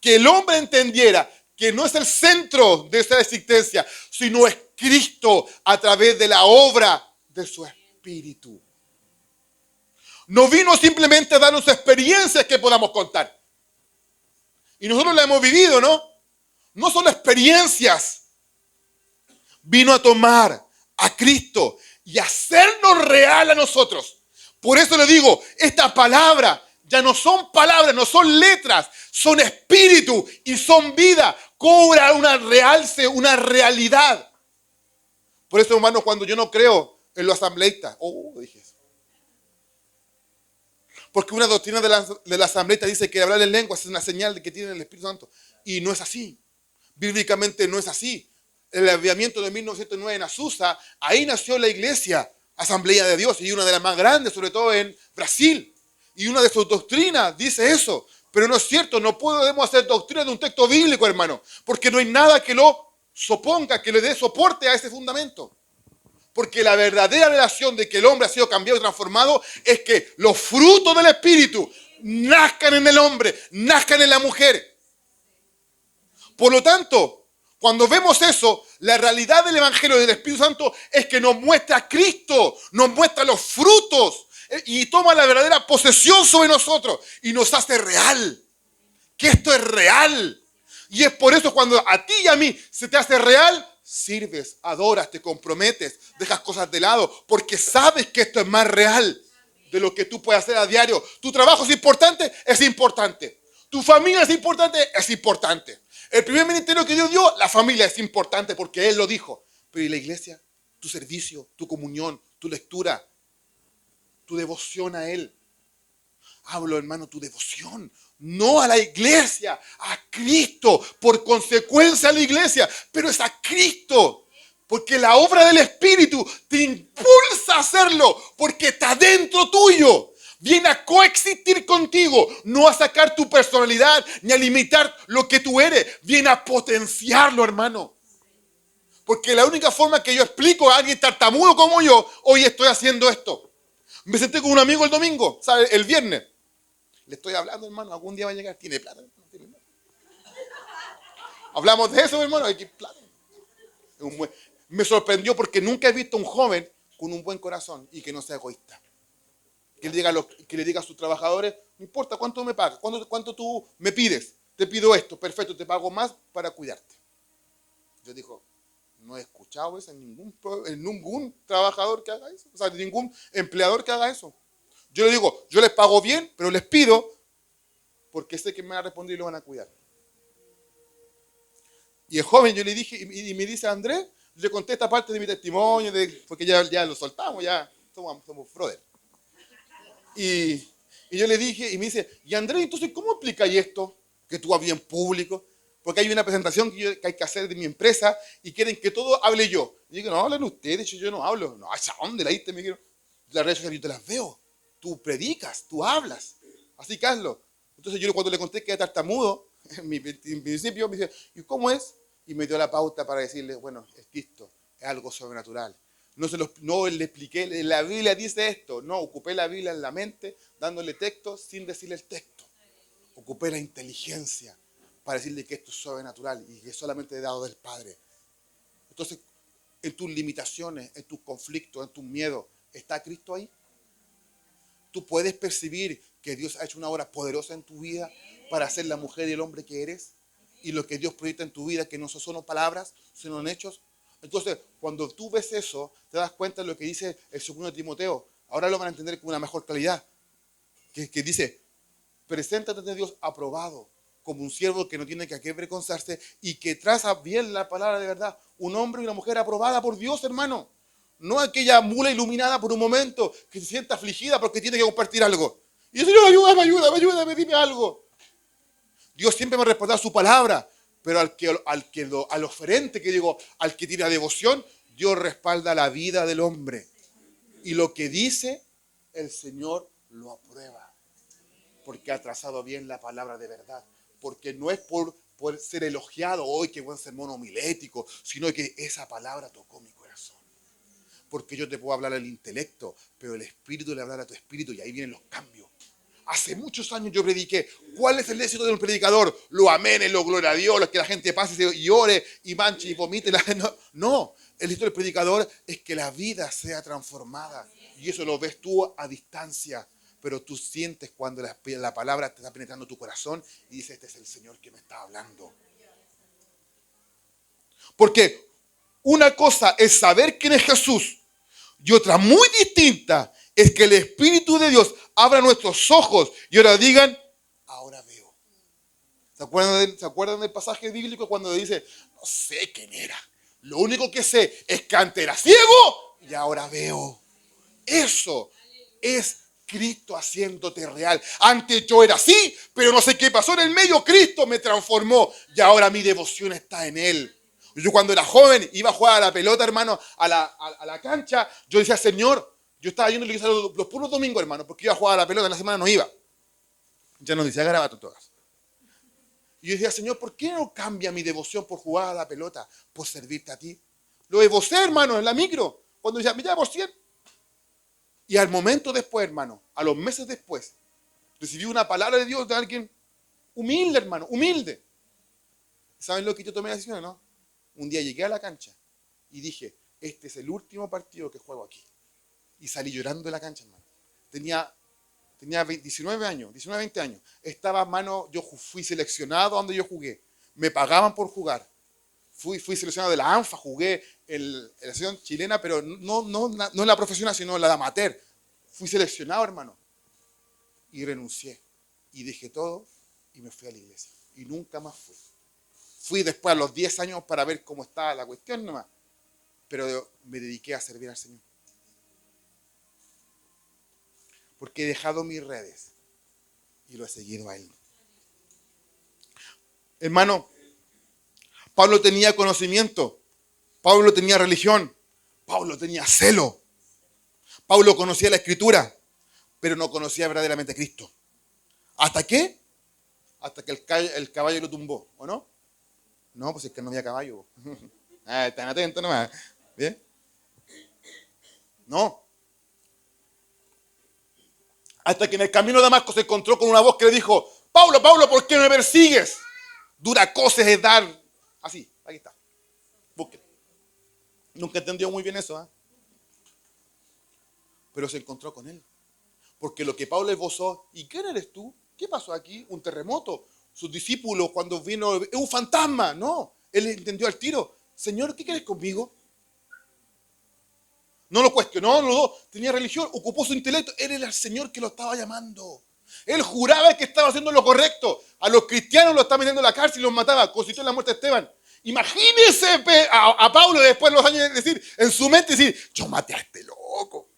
que el hombre entendiera que no es el centro de esta existencia, sino es Cristo a través de la obra de su Espíritu. No vino simplemente a darnos experiencias que podamos contar. Y nosotros la hemos vivido, ¿no? No solo experiencias. Vino a tomar a Cristo y hacernos real a nosotros. Por eso le digo, esta palabra ya no son palabras, no son letras, son espíritu y son vida. Cobra una realce, una realidad. Por eso, hermanos, cuando yo no creo en los asambleístas, dije eso. Porque una doctrina de la asambleísta dice que hablar en lenguas es una señal de que tienen el Espíritu Santo. Y no es así. Bíblicamente no es así. El avivamiento de 1909 en Azusa, ahí nació la iglesia, Asamblea de Dios, y una de las más grandes, sobre todo en Brasil. Y una de sus doctrinas dice eso. Pero no es cierto, no podemos hacer doctrina de un texto bíblico, hermano. Porque no hay nada que lo soponga, que le dé soporte a ese fundamento. Porque la verdadera relación de que el hombre ha sido cambiado y transformado es que los frutos del Espíritu nazcan en el hombre, nazcan en la mujer. Por lo tanto, cuando vemos eso, la realidad del Evangelio del Espíritu Santo es que nos muestra a Cristo, nos muestra los frutos y toma la verdadera posesión sobre nosotros y nos hace real. Que esto es real. Y es por eso cuando a ti y a mí se te hace real, sirves, adoras, te comprometes, dejas cosas de lado, porque sabes que esto es más real de lo que tú puedes hacer a diario. Tu trabajo es importante, es importante. Tu familia es importante, es importante. El primer ministerio que Dios dio, la familia es importante porque Él lo dijo. Pero ¿y la iglesia? Tu servicio, tu comunión, tu lectura, tu devoción a Él. Hablo, hermano, tu devoción. No a la iglesia, a Cristo. Por consecuencia a la iglesia, pero es a Cristo. Porque la obra del Espíritu te impulsa a hacerlo, porque está dentro tuyo. Viene a coexistir contigo, no a sacar tu personalidad, ni a limitar lo que tú eres. Viene a potenciarlo, hermano. Porque la única forma que yo explico a alguien tartamudo como yo, hoy estoy haciendo esto. Me senté con un amigo el domingo, ¿sabe? El viernes. Le estoy hablando, hermano, algún día va a llegar. ¿Tiene plata? No tiene plata. Hablamos de eso, hermano, hay que plata. Me sorprendió porque nunca he visto un joven con un buen corazón y que no sea egoísta. Que le diga a sus trabajadores, no importa cuánto me pagas, cuánto tú me pides. Te pido esto, perfecto, te pago más para cuidarte. Yo digo, no he escuchado eso en ningún trabajador que haga eso. O sea, ningún empleador que haga eso. Yo le digo, yo les pago bien, pero les pido porque sé que me van a responder y lo van a cuidar. Y el joven, yo le dije, y me dice, Andrés, yo le conté esta parte de mi testimonio, porque ya lo soltamos, ya somos brother. Y yo le dije, y me dice, y Andrés, entonces, ¿cómo explicáis esto? Que tú hables en público. Porque hay una presentación que hay que hacer de mi empresa y quieren que todo hable yo. Y digo, no, hablan ustedes, yo no hablo. No, ¿a dónde la diste? Me dijeron, las redes sociales yo te las veo. Tú predicas, tú hablas. Así que hazlo. Entonces yo cuando le conté que era tartamudo, en principio me dice, ¿y cómo es? Y me dio la pauta para decirle, bueno, es Cristo, es algo sobrenatural. No le expliqué, la Biblia dice esto. No, ocupé la Biblia en la mente, dándole texto sin decirle el texto. Ocupé la inteligencia para decirle que esto es sobrenatural y que solamente es dado del Padre. Entonces, en tus limitaciones, en tus conflictos, en tus miedos, ¿está Cristo ahí? Tú puedes percibir que Dios ha hecho una obra poderosa en tu vida para ser la mujer y el hombre que eres. Y lo que Dios proyecta en tu vida, que no son solo palabras, sino hechos. Entonces, cuando tú ves eso, te das cuenta de lo que dice el 2 Timoteo. Ahora lo van a entender con una mejor claridad. Que dice, preséntate ante Dios aprobado, como un siervo que no tiene que avergonzarse y que traza bien la palabra de verdad. Un hombre y una mujer aprobada por Dios, hermano. No aquella mula iluminada por un momento que se sienta afligida porque tiene que compartir algo. Y el Señor, ayúdame, dime algo. Dios siempre me responderá su palabra, pero al oferente que digo, al que tiene devoción, Dios respalda la vida del hombre. Y lo que dice, el Señor lo aprueba. Porque ha trazado bien la palabra de verdad. Porque no es por ser elogiado, hoy qué buen sermón homilético, sino que esa palabra tocó mi corazón. Porque yo te puedo hablar al intelecto, pero el espíritu le habla a tu espíritu y ahí vienen los cambios. Hace muchos años yo prediqué. ¿Cuál es el éxito de un predicador? Lo amén, lo gloria a Dios, que la gente pase y ore y manche y vomite. No, el éxito del predicador es que la vida sea transformada. Y eso lo ves tú a distancia. Pero tú sientes cuando la palabra te está penetrando tu corazón y dices, este es el Señor que me está hablando. Porque una cosa es saber quién es Jesús y otra muy distinta es que el Espíritu de Dios abra nuestros ojos y ahora digan, ahora veo. ¿Se acuerdan del pasaje bíblico cuando dice, no sé quién era? Lo único que sé es que antes era ciego y ahora veo. Eso es Cristo haciéndote real. Antes yo era así, pero no sé qué pasó en el medio. Cristo me transformó y ahora mi devoción está en Él. Yo cuando era joven iba a jugar a la pelota, hermano, a la cancha. Yo decía, Señor, yo estaba yendo a la iglesia los puros domingos, hermano, porque iba a jugar a la pelota, en la semana no iba. Ya nos decía Garabato en todo caso. Y yo decía, Señor, ¿por qué no cambia mi devoción por jugar a la pelota? Por servirte a ti. Lo evocé, hermano, en la micro. Cuando decía, me llamo 100. Y al momento después, hermano, a los meses después, recibí una palabra de Dios de alguien humilde, hermano, humilde. ¿Saben lo que yo tomé la decisión, no? Un día llegué a la cancha y dije, este es el último partido que juego aquí. Y salí llorando de la cancha, hermano. Tenía 19 años, 19, 20 años. Estaba, hermano, yo fui seleccionado donde yo jugué. Me pagaban por jugar. Fui seleccionado de la ANFA, jugué en la selección chilena, pero no en la profesional, sino en la de amateur. Fui seleccionado, hermano. Y renuncié. Y dejé todo y me fui a la iglesia. Y nunca más fui. Fui después a los 10 años para ver cómo estaba la cuestión nomás. Pero me dediqué a servir al Señor. Porque he dejado mis redes y lo he seguido a Él. Hermano, Pablo tenía conocimiento, Pablo tenía religión, Pablo tenía celo, Pablo conocía la Escritura, pero no conocía verdaderamente a Cristo. ¿Hasta qué? Hasta que el caballo lo tumbó, ¿o no? No, pues es que no había caballo. Están atentos nomás. ¿Bien? No. Hasta que en el camino de Damasco se encontró con una voz que le dijo, Pablo, Pablo, ¿por qué me persigues? Dura cosa es dar. Así, aquí está. Busquen. Nunca entendió muy bien eso, ¿eh? Pero se encontró con él. Porque lo que Pablo esbozó, ¿y quién eres tú? ¿Qué pasó aquí? ¿Un terremoto? Sus discípulos cuando vino, es un fantasma. No, él entendió al tiro. Señor, ¿qué quieres conmigo? No lo cuestionó, no lo dudó. Tenía religión, ocupó su intelecto. Él era el Señor que lo estaba llamando. Él juraba que estaba haciendo lo correcto. A los cristianos lo estaba metiendo en la cárcel y los mataba. Consistió en la muerte de Esteban. Imagínese a Pablo después de los años de decir, en su mente decir, yo maté a este loco.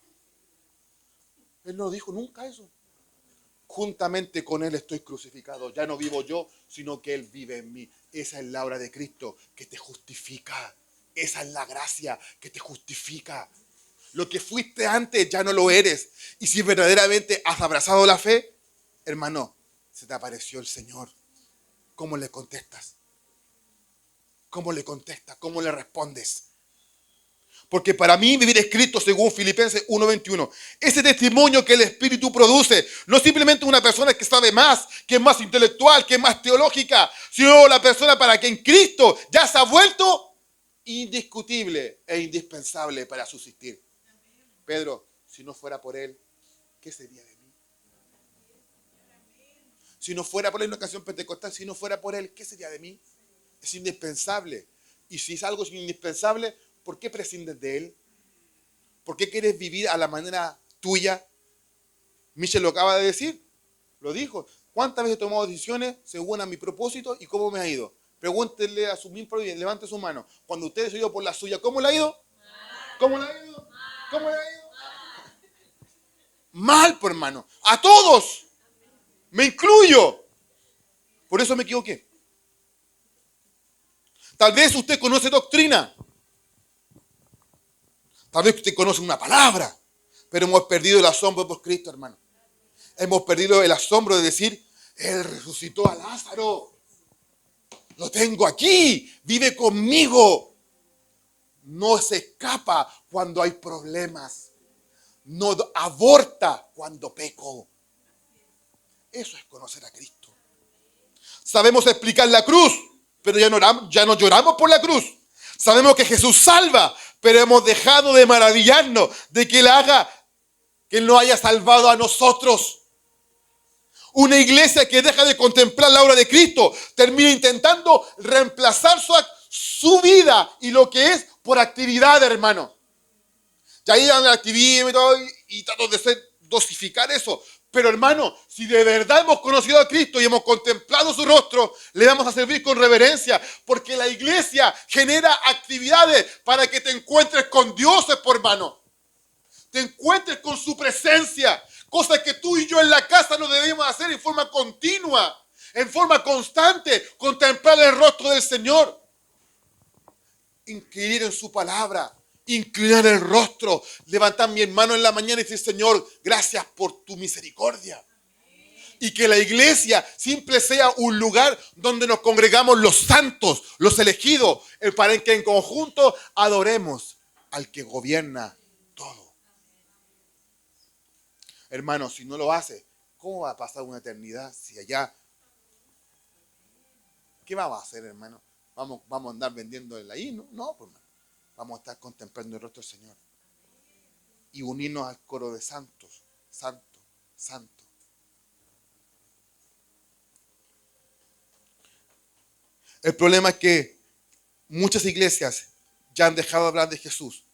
Él no dijo nunca eso. Juntamente con Él estoy crucificado. Ya no vivo yo, sino que Él vive en mí. Esa es la obra de Cristo que te justifica. Esa es la gracia que te justifica. Lo que fuiste antes ya no lo eres. Y si verdaderamente has abrazado la fe, hermano, se te apareció el Señor. ¿Cómo le contestas? ¿Cómo le contestas? ¿Cómo le respondes? Porque para mí vivir es Cristo, según Filipenses 1:21. Ese testimonio que el Espíritu produce no es simplemente una persona que sabe más, que es más intelectual, que es más teológica, sino la persona para quien Cristo ya se ha vuelto indiscutible e indispensable para subsistir. Pedro, si no fuera por Él, ¿qué sería de mí? Si no fuera por Él, en una ocasión pentecostal, si no fuera por Él, ¿qué sería de mí? Es indispensable. Y si es algo indispensable, ¿por qué prescindes de Él? ¿Por qué quieres vivir a la manera tuya? Michel lo acaba de decir, lo dijo. ¿Cuántas veces he tomado decisiones según a mi propósito y cómo me ha ido? Pregúntenle a su mismo, levante su mano. Cuando usted se ha ido por la suya, ¿cómo le ha ido? ¿Cómo le ha ido? ¿Cómo le ha ido? Mal, por hermano. A todos. Me incluyo. Por eso me equivoqué. Tal vez usted conoce doctrina. Tal vez usted conoce una palabra, pero hemos perdido el asombro por Cristo, hermano. Hemos perdido el asombro de decir, Él resucitó a Lázaro. Lo tengo aquí, vive conmigo. No se escapa cuando hay problemas. No aborta cuando peco. Eso es conocer a Cristo. Sabemos explicar la cruz, pero ya no lloramos por la cruz. Sabemos que Jesús salva, pero hemos dejado de maravillarnos de que Él nos haya salvado a nosotros. Una iglesia que deja de contemplar la obra de Cristo termina intentando reemplazar su vida y lo que es por actividad, hermano. Ya ahí dan el activismo y todo, y trato de dosificar eso. Pero hermano, si de verdad hemos conocido a Cristo y hemos contemplado su rostro, le vamos a servir con reverencia. Porque la iglesia genera actividades para que te encuentres con Dios, por hermano. Te encuentres con su presencia. Cosas que tú y yo en la casa no debemos hacer en forma continua, en forma constante. Contemplar el rostro del Señor. Incluir en su palabra. Inclinar el rostro, levantar mi mano en la mañana y decir, Señor, gracias por tu misericordia. Y que la iglesia siempre sea un lugar donde nos congregamos los santos, los elegidos, para que en conjunto adoremos al que gobierna todo. Hermano, si no lo hace, ¿cómo va a pasar una eternidad si allá? ¿Qué va a hacer, hermano? ¿Vamos a andar vendiendo ahí? No, pues, hermano. Vamos a estar contemplando el rostro del Señor. Y unirnos al coro de santos. Santo, santo. El problema es que muchas iglesias ya han dejado de hablar de Jesús.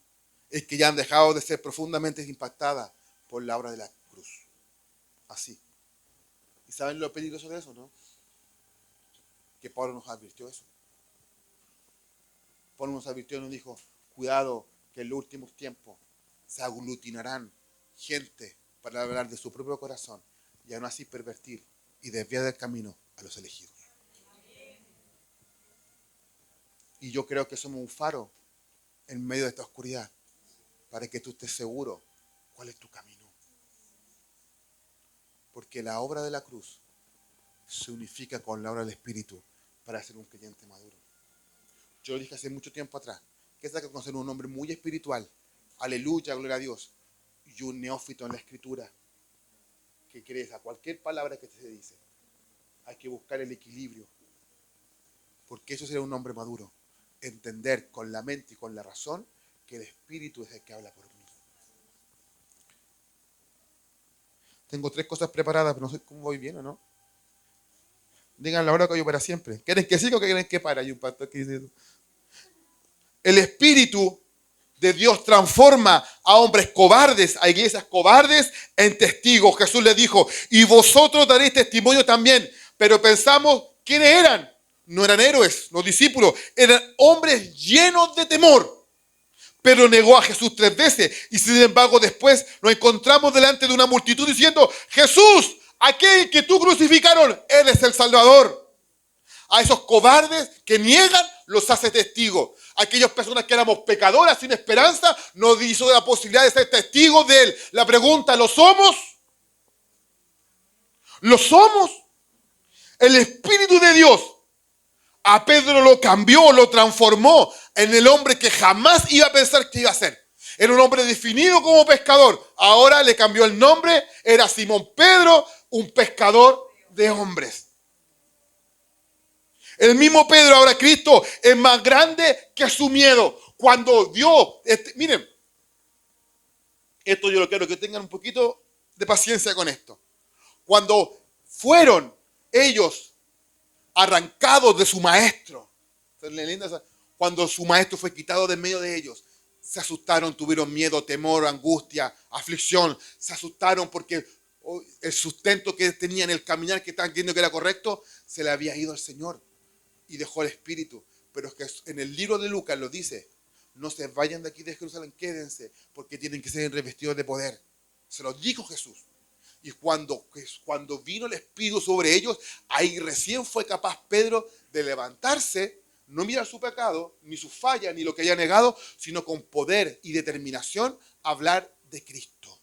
Es que ya han dejado de ser profundamente impactadas por la obra de la cruz. Así. ¿Y saben lo peligroso de eso, no? Que Pablo nos advirtió eso. Pablo nos advirtió y nos dijo, cuidado que en los últimos tiempos se aglutinarán gente para hablar de su propio corazón y aún así pervertir y desviar del camino a los elegidos. Y yo creo que somos un faro en medio de esta oscuridad para que tú estés seguro cuál es tu camino. Porque la obra de la cruz se unifica con la obra del Espíritu para ser un creyente maduro. Yo lo dije hace mucho tiempo atrás. ¿Qué saca con ser un hombre muy espiritual? Aleluya, gloria a Dios. Y un neófito en la escritura. Que crees a cualquier palabra que se dice. Hay que buscar el equilibrio. Porque eso será un hombre maduro. Entender con la mente y con la razón que el Espíritu es el que habla por mí. Tengo 3 cosas preparadas, pero no sé cómo voy bien o no. Digan la hora que yo para siempre. ¿Quieren que siga o quieren que pare? Hay un pastor que dice eso. El Espíritu de Dios transforma a hombres cobardes, a iglesias cobardes, en testigos. Jesús les dijo, y vosotros daréis testimonio también. Pero pensamos, ¿quiénes eran? No eran héroes, los discípulos. Eran hombres llenos de temor. Pedro negó a Jesús 3 veces y sin embargo después nos encontramos delante de una multitud diciendo: Jesús, aquel que tú crucificaron, eres el Salvador. A esos cobardes que niegan, los hace testigos. Aquellas personas que éramos pecadoras sin esperanza, nos hizo la posibilidad de ser testigos de Él. La pregunta: ¿lo somos? ¿Lo somos? El Espíritu de Dios a Pedro lo cambió, lo transformó en el hombre que jamás iba a pensar que iba a ser. Era un hombre definido como pescador. Ahora le cambió el nombre. Era Simón Pedro, un pescador de hombres. El mismo Pedro, ahora Cristo, es más grande que su miedo. Cuando Dios, miren, esto yo lo quiero que tengan un poquito de paciencia con esto. Cuando fueron ellos arrancados de su maestro, cuando su maestro fue quitado de en medio de ellos, se asustaron, tuvieron miedo, temor, angustia, aflicción. Se asustaron porque el sustento que tenían, el caminar que estaban viendo que era correcto, se le había ido al Señor y dejó el Espíritu. Pero es que en el libro de Lucas lo dice: no se vayan de aquí de Jerusalén, quédense, porque tienen que ser revestidos de poder. Se lo dijo Jesús. Y cuando vino el Espíritu sobre ellos, ahí recién fue capaz Pedro de levantarse, no mirar su pecado, ni su falla, ni lo que haya negado, sino con poder y determinación hablar de Cristo.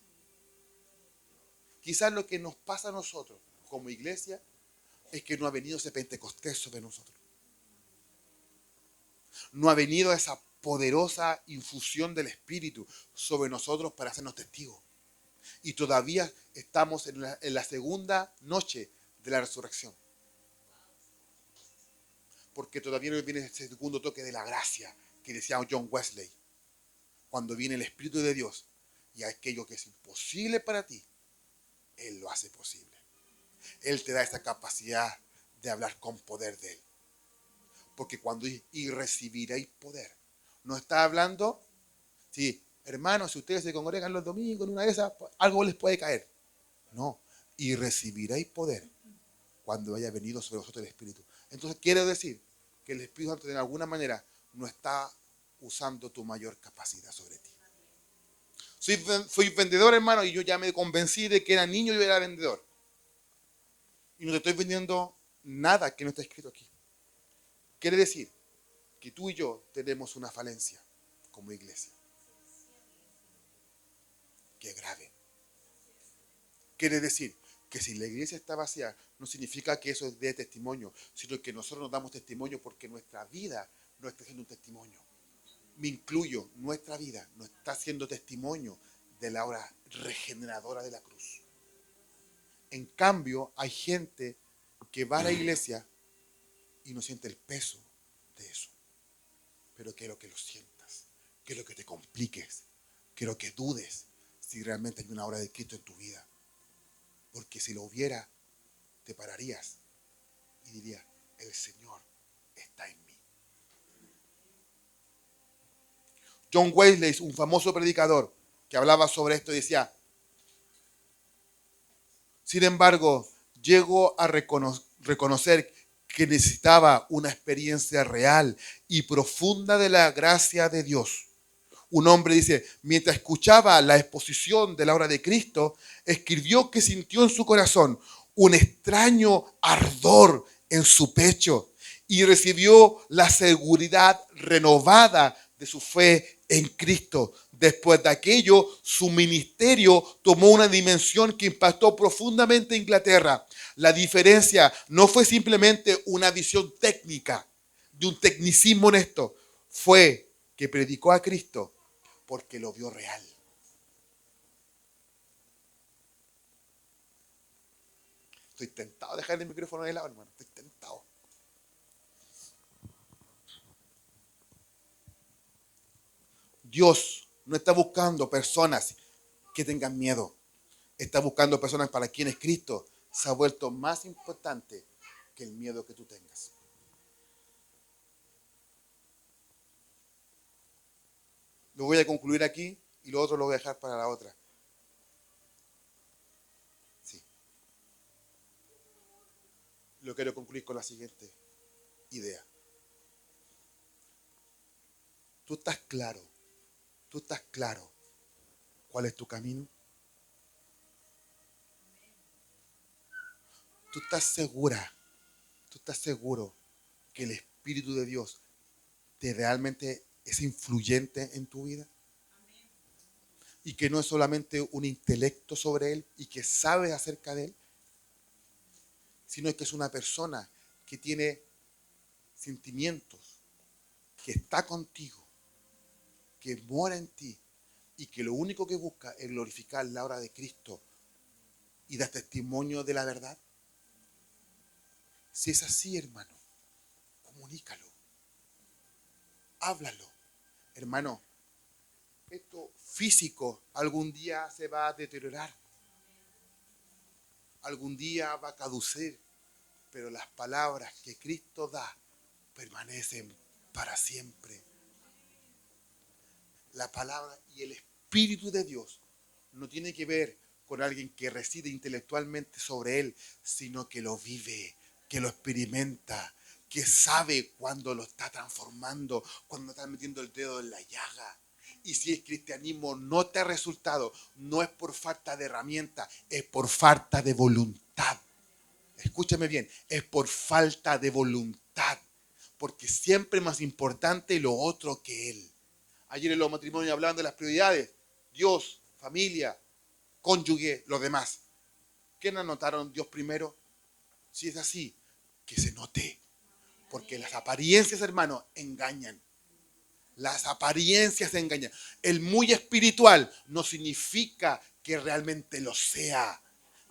Quizás lo que nos pasa a nosotros como iglesia es que no ha venido ese Pentecostés sobre nosotros. No ha venido esa poderosa infusión del Espíritu sobre nosotros para hacernos testigos. Y todavía estamos en la segunda noche de la resurrección. Porque todavía no viene ese segundo toque de la gracia que decía John Wesley. Cuando viene el Espíritu de Dios y aquello que es imposible para ti, Él lo hace posible. Él te da esa capacidad de hablar con poder de Él. Porque cuando y recibiréis poder, no está hablando, sí, hermanos, si ustedes se congregan los domingos en una de esas, algo les puede caer. No, y recibiréis poder cuando haya venido sobre vosotros el Espíritu. Entonces quiere decir que el Espíritu Santo de alguna manera no está usando tu mayor capacidad sobre ti. Soy vendedor, hermano, y yo ya me convencí de que era niño y yo era vendedor. Y no te estoy vendiendo nada que no está escrito aquí. Quiere decir que tú y yo tenemos una falencia como iglesia. Que es grave. Quiere decir que si la iglesia está vacía, no significa que eso dé testimonio, sino que nosotros nos damos testimonio porque nuestra vida no está siendo un testimonio. Me incluyo, nuestra vida no está siendo testimonio de la obra regeneradora de la cruz. En cambio, hay gente que va a la iglesia y no siente el peso de eso. Pero quiero que lo sientas, quiero que te compliques, quiero que dudes si realmente hay una obra de Cristo en tu vida. Porque si lo hubiera, te pararías y dirías: el Señor está en mí. John Wesley, un famoso predicador que hablaba sobre esto, decía: sin embargo, llego a reconocer que necesitaba una experiencia real y profunda de la gracia de Dios. Un hombre dice, mientras escuchaba la exposición de la obra de Cristo, escribió que sintió en su corazón un extraño ardor en su pecho y recibió la seguridad renovada de su fe en Cristo. Después de aquello, su ministerio tomó una dimensión que impactó profundamente a Inglaterra. La diferencia no fue simplemente una visión técnica, de un tecnicismo honesto, fue que predicó a Cristo porque lo vio real. Estoy tentado de dejar el micrófono de lado, hermano. Estoy tentado. Dios no está buscando personas que tengan miedo. Está buscando personas para quienes Cristo se ha vuelto más importante que el miedo que tú tengas. Lo voy a concluir aquí y lo otro lo voy a dejar para la otra. Sí. Lo quiero concluir con la siguiente idea. Tú estás claro ¿Tú estás claro cuál es tu camino? ¿Tú estás segura? ¿Tú estás seguro que el Espíritu de Dios te realmente es influyente en tu vida? Y que no es solamente un intelecto sobre Él y que sabes acerca de Él, sino que es una persona que tiene sentimientos, que está contigo, que mora en ti y que lo único que busca es glorificar la obra de Cristo y dar testimonio de la verdad. Si es así, hermano, comunícalo, háblalo. Hermano, esto físico algún día se va a deteriorar, algún día va a caducir, pero las palabras que Cristo da permanecen para siempre. La palabra y el Espíritu de Dios no tiene que ver con alguien que reside intelectualmente sobre Él, sino que lo vive, que lo experimenta, que sabe cuando lo está transformando, cuando está metiendo el dedo en la llaga. Y si el cristianismo no te ha resultado, no es por falta de herramientas, es por falta de voluntad. Escúchame bien, es por falta de voluntad, porque siempre es más importante lo otro que Él. Ayer en los matrimonios hablaban de las prioridades: Dios, familia, cónyuge, los demás. ¿Qué no anotaron Dios primero? Si es así, que se note. Porque las apariencias, hermano, engañan. Las apariencias engañan. El muy espiritual no significa que realmente lo sea.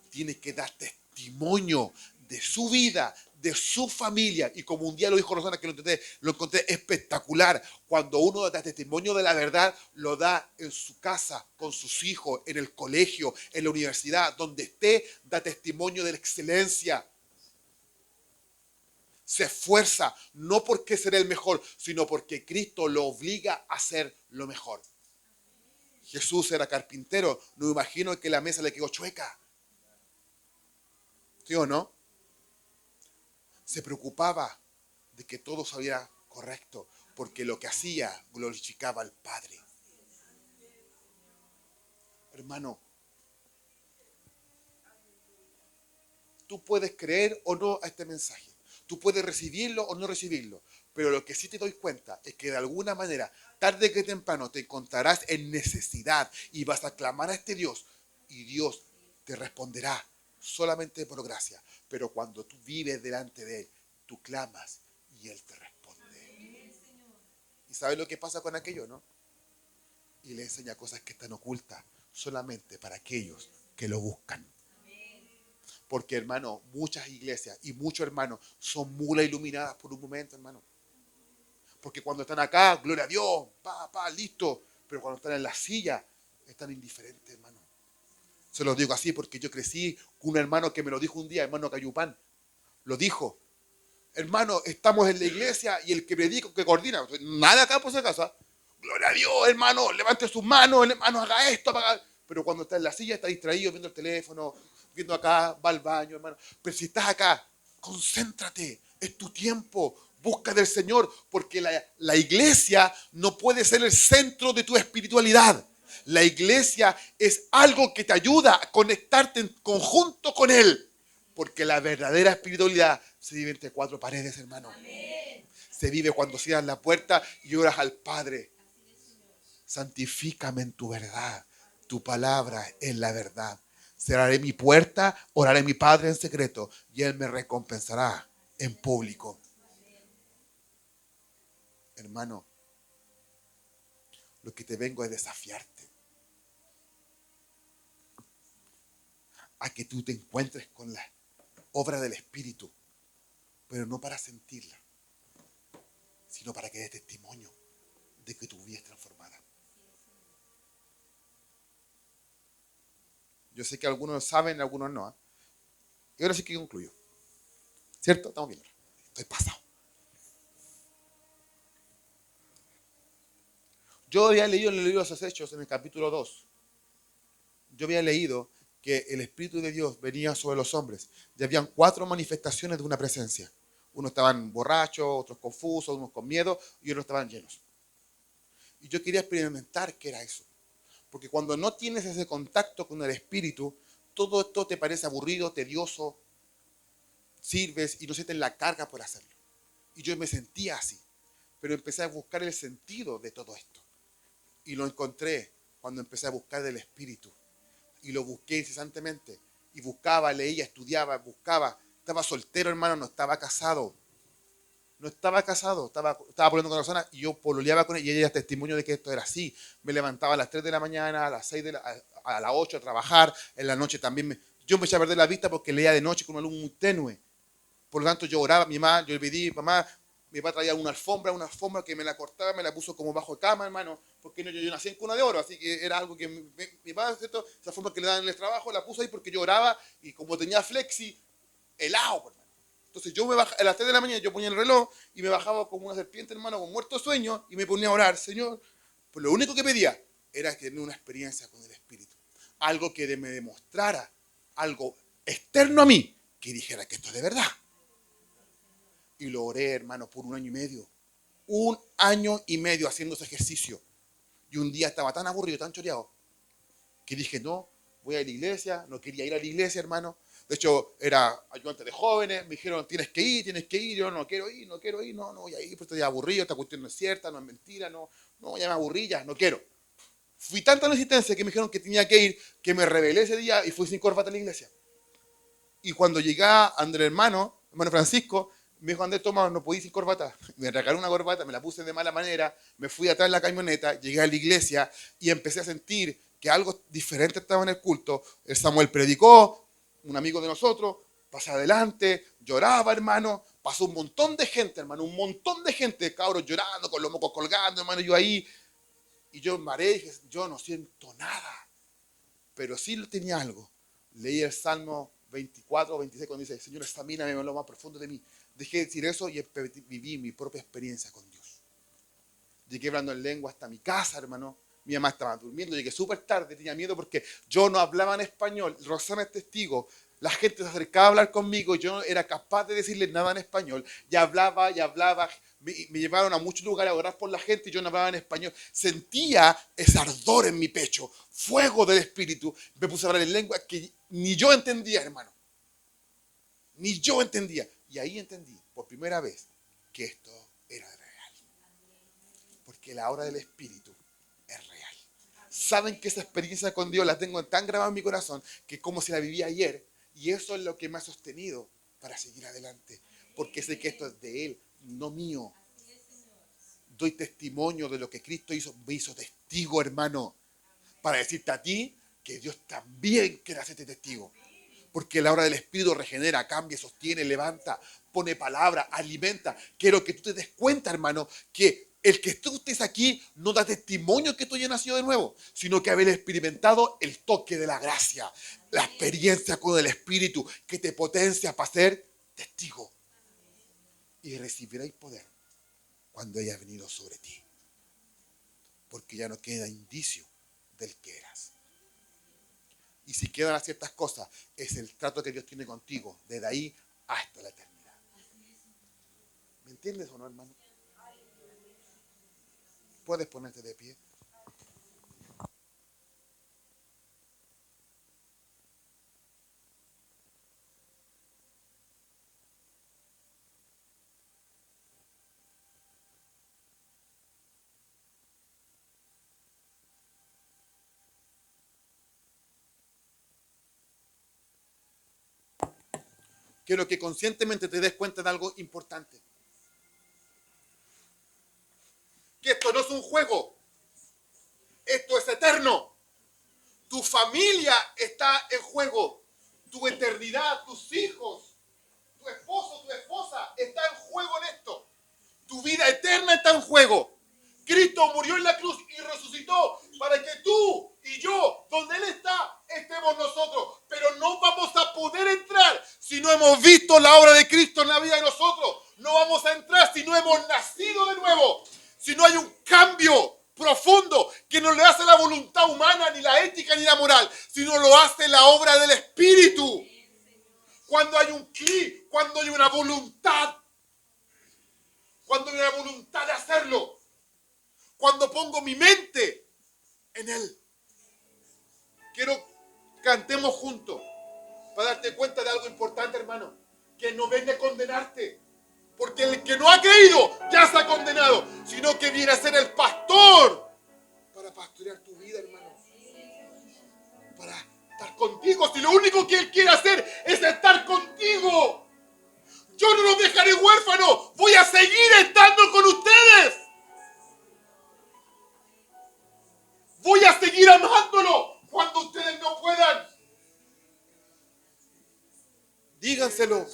Tiene que dar testimonio de su vida, de su familia. Y como un día lo dijo Rosana, que lo encontré espectacular. Cuando uno da testimonio de la verdad, lo da en su casa, con sus hijos, en el colegio, en la universidad, donde esté, da testimonio de la excelencia. Se esfuerza, no porque será el mejor, sino porque Cristo lo obliga a ser lo mejor. Jesús era carpintero, no me imagino que la mesa le quedó chueca. ¿Sí o no? Se preocupaba de que todo saliera correcto, porque lo que hacía glorificaba al Padre. Hermano, tú puedes creer o no a este mensaje. Tú puedes recibirlo o no recibirlo. Pero lo que sí te doy cuenta es que de alguna manera, tarde que temprano, te encontrarás en necesidad y vas a clamar a este Dios. Y Dios te responderá solamente por gracia. Pero cuando tú vives delante de Él, tú clamas y Él te responde. ¿Y sabes lo que pasa con aquello, no? Y le enseña cosas que están ocultas solamente para aquellos que lo buscan. Porque, hermano, muchas iglesias y muchos hermanos son mulas iluminadas por un momento, hermano. Porque cuando están acá, gloria a Dios, listo. Pero cuando están en la silla, están indiferentes, hermano. Se los digo así porque yo crecí con un hermano que me lo dijo un día, hermano Cayupán. Lo dijo: hermano, estamos en la iglesia y el que predica, que coordina, nada acá por si acaso. Gloria a Dios, hermano, levante sus manos, hermano, haga esto, haga. Pero cuando está en la silla está distraído viendo el teléfono, viendo acá, va al baño, hermano. Pero si estás acá, concéntrate, es tu tiempo, busca del Señor, porque la iglesia no puede ser el centro de tu espiritualidad. La iglesia es algo que te ayuda a conectarte en conjunto con Él. Porque la verdadera espiritualidad se vive entre cuatro paredes, hermano. Amén. Se vive cuando cierras la puerta y oras al Padre: santifícame en tu verdad. Tu palabra es la verdad. Cerraré mi puerta, oraré a mi Padre en secreto y Él me recompensará en público. Hermano, lo que te vengo es desafiarte a que tú te encuentres con la obra del Espíritu, pero no para sentirla, sino para que dé testimonio de que tu vida es transformada. Yo sé que algunos saben, algunos no. Y ahora sí que concluyo. ¿Cierto? Estamos viendo. Estoy pasado. Yo había leído en el libro de los Hechos, en el capítulo 2, yo había leído que el Espíritu de Dios venía sobre los hombres. Y habían 4 manifestaciones de una presencia. Unos estaban borrachos, otros confusos, unos con miedo y otros estaban llenos. Y yo quería experimentar qué era eso. Porque cuando no tienes ese contacto con el Espíritu, todo esto te parece aburrido, tedioso, sirves y no sientes la carga por hacerlo. Y yo me sentía así. Pero empecé a buscar el sentido de todo esto. Y lo encontré cuando empecé a buscar del Espíritu. Y lo busqué incesantemente. Y buscaba, leía, estudiaba, buscaba. Estaba soltero, hermano, no estaba casado. No estaba casado, estaba pololeando con una persona y yo pololeaba con ella y ella era testimonio de que esto era así. Me levantaba a las 3 de la mañana, a las 6 a las 8 a trabajar, en la noche también yo me eché a perder la vista porque leía de noche con una luz muy tenue. Por lo tanto, yo oraba, mi mamá, yo le pedí, mamá, mi papá traía una alfombra que me la cortaba, me la puso como bajo de cama, hermano, porque yo nací en cuna de oro, así que era algo que mi papá, ¿cierto? Esa alfombra que le dan en el trabajo, la puso ahí porque yo oraba y como tenía flexi, helado, hermano. Entonces yo me bajaba, a las 3 de la mañana yo ponía el reloj y me bajaba como una serpiente, hermano, con muerto sueño y me ponía a orar, Señor. Pues lo único que pedía era tener una experiencia con el Espíritu. Algo que me demostrara, algo externo a mí, que dijera que esto es de verdad. Y lo oré, hermano, por 1 año y medio. 1 año y medio haciendo ese ejercicio. Y un día estaba tan aburrido, tan choreado, que dije, no, voy a la iglesia. No quería ir a la iglesia, hermano. De hecho, era ayudante de jóvenes. Me dijeron, tienes que ir. Yo no quiero ir, no voy a ir, pues estoy aburrido, esta cuestión no es cierta, no es mentira, no, ya me aburrí, ya, no quiero. Fui tanta la insistencia que me dijeron que tenía que ir, que me rebelé ese día y fui sin corbata a la iglesia. Y cuando llegué a Andrés hermano Francisco, me dijo, Andrés, toma, no podía ir sin corbata. Me regaló una corbata, me la puse de mala manera, me fui atrás en la camioneta, llegué a la iglesia y empecé a sentir que algo diferente estaba en el culto. El Samuel predicó, un amigo de nosotros, pasé adelante, lloraba, hermano, pasó un montón de gente, hermano, un montón de gente, cabros llorando, con los mocos colgando, hermano, yo ahí. Y yo me mareé y dije, yo no siento nada, pero sí tenía algo. Leí el Salmo 24 o 26 cuando dice, Señor, examíname en lo más profundo de mí. Dejé de decir eso y viví mi propia experiencia con Dios. Llegué hablando en lengua hasta mi casa, hermano. Mi mamá estaba durmiendo, llegué súper tarde, tenía miedo porque yo no hablaba en español. Rosana es testigo. La gente se acercaba a hablar conmigo y yo no era capaz de decirles nada en español. Y hablaba. Me llevaron a muchos lugares a orar por la gente y yo no hablaba en español. Sentía ese ardor en mi pecho, fuego del Espíritu. Me puse a hablar en lengua que ni yo entendía, hermano. Ni yo entendía. Y ahí entendí por primera vez que esto era real. Porque la obra del Espíritu es real. Saben que esa experiencia con Dios la tengo tan grabada en mi corazón que es como si la vivía ayer. Y eso es lo que me ha sostenido para seguir adelante. Porque sé que esto es de Él, no mío. Doy testimonio de lo que Cristo hizo. Me hizo testigo, hermano. Para decirte a ti que Dios también quiere hacerte testigo. Porque la obra del Espíritu regenera, cambia, sostiene, levanta, pone palabra, alimenta. Quiero que tú te des cuenta, hermano, que el que tú estés aquí no da testimonio que tú hayas nacido de nuevo, sino que haber experimentado el toque de la gracia, la experiencia con el Espíritu que te potencia para ser testigo. Y recibiréis poder cuando haya venido sobre ti. Porque ya no queda indicio del que eras. Y si quedan ciertas cosas, es el trato que Dios tiene contigo, desde ahí hasta la eternidad. ¿Me entiendes o no, hermano? Puedes ponerte de pie. Quiero que conscientemente te des cuenta de algo importante. Que esto no es un juego. Esto es eterno. Tu familia está en juego. Tu eternidad, tus hijos, tu esposo, tu esposa está en juego en esto. Tu vida eterna está en juego. Cristo murió en la cruz y resucitó para que tú y yo, donde Él está, estemos nosotros. Pero no vamos a poder entrar si no hemos visto la obra de Cristo en la vida de nosotros. No vamos a entrar si no hemos nacido de nuevo. Si no hay un cambio profundo que no le hace la voluntad humana, ni la ética, ni la moral, sino lo hace la obra del Espíritu. Cuando hay un clic, cuando hay una voluntad, cuando hay una voluntad de hacerlo. cuando pongo mi mente en Él. Quiero que cantemos juntos para darte cuenta de algo importante, hermano. Que no venga a condenarte. Porque el que no ha creído ya está condenado. Sino que viene a ser el pastor para pastorear tu vida, hermano. Para estar contigo. Si lo único que Él quiere hacer es estar contigo. Yo no los dejaré huérfanos. Voy a seguir estando con ustedes. Voy a seguir amándolo cuando ustedes no puedan. Díganselo.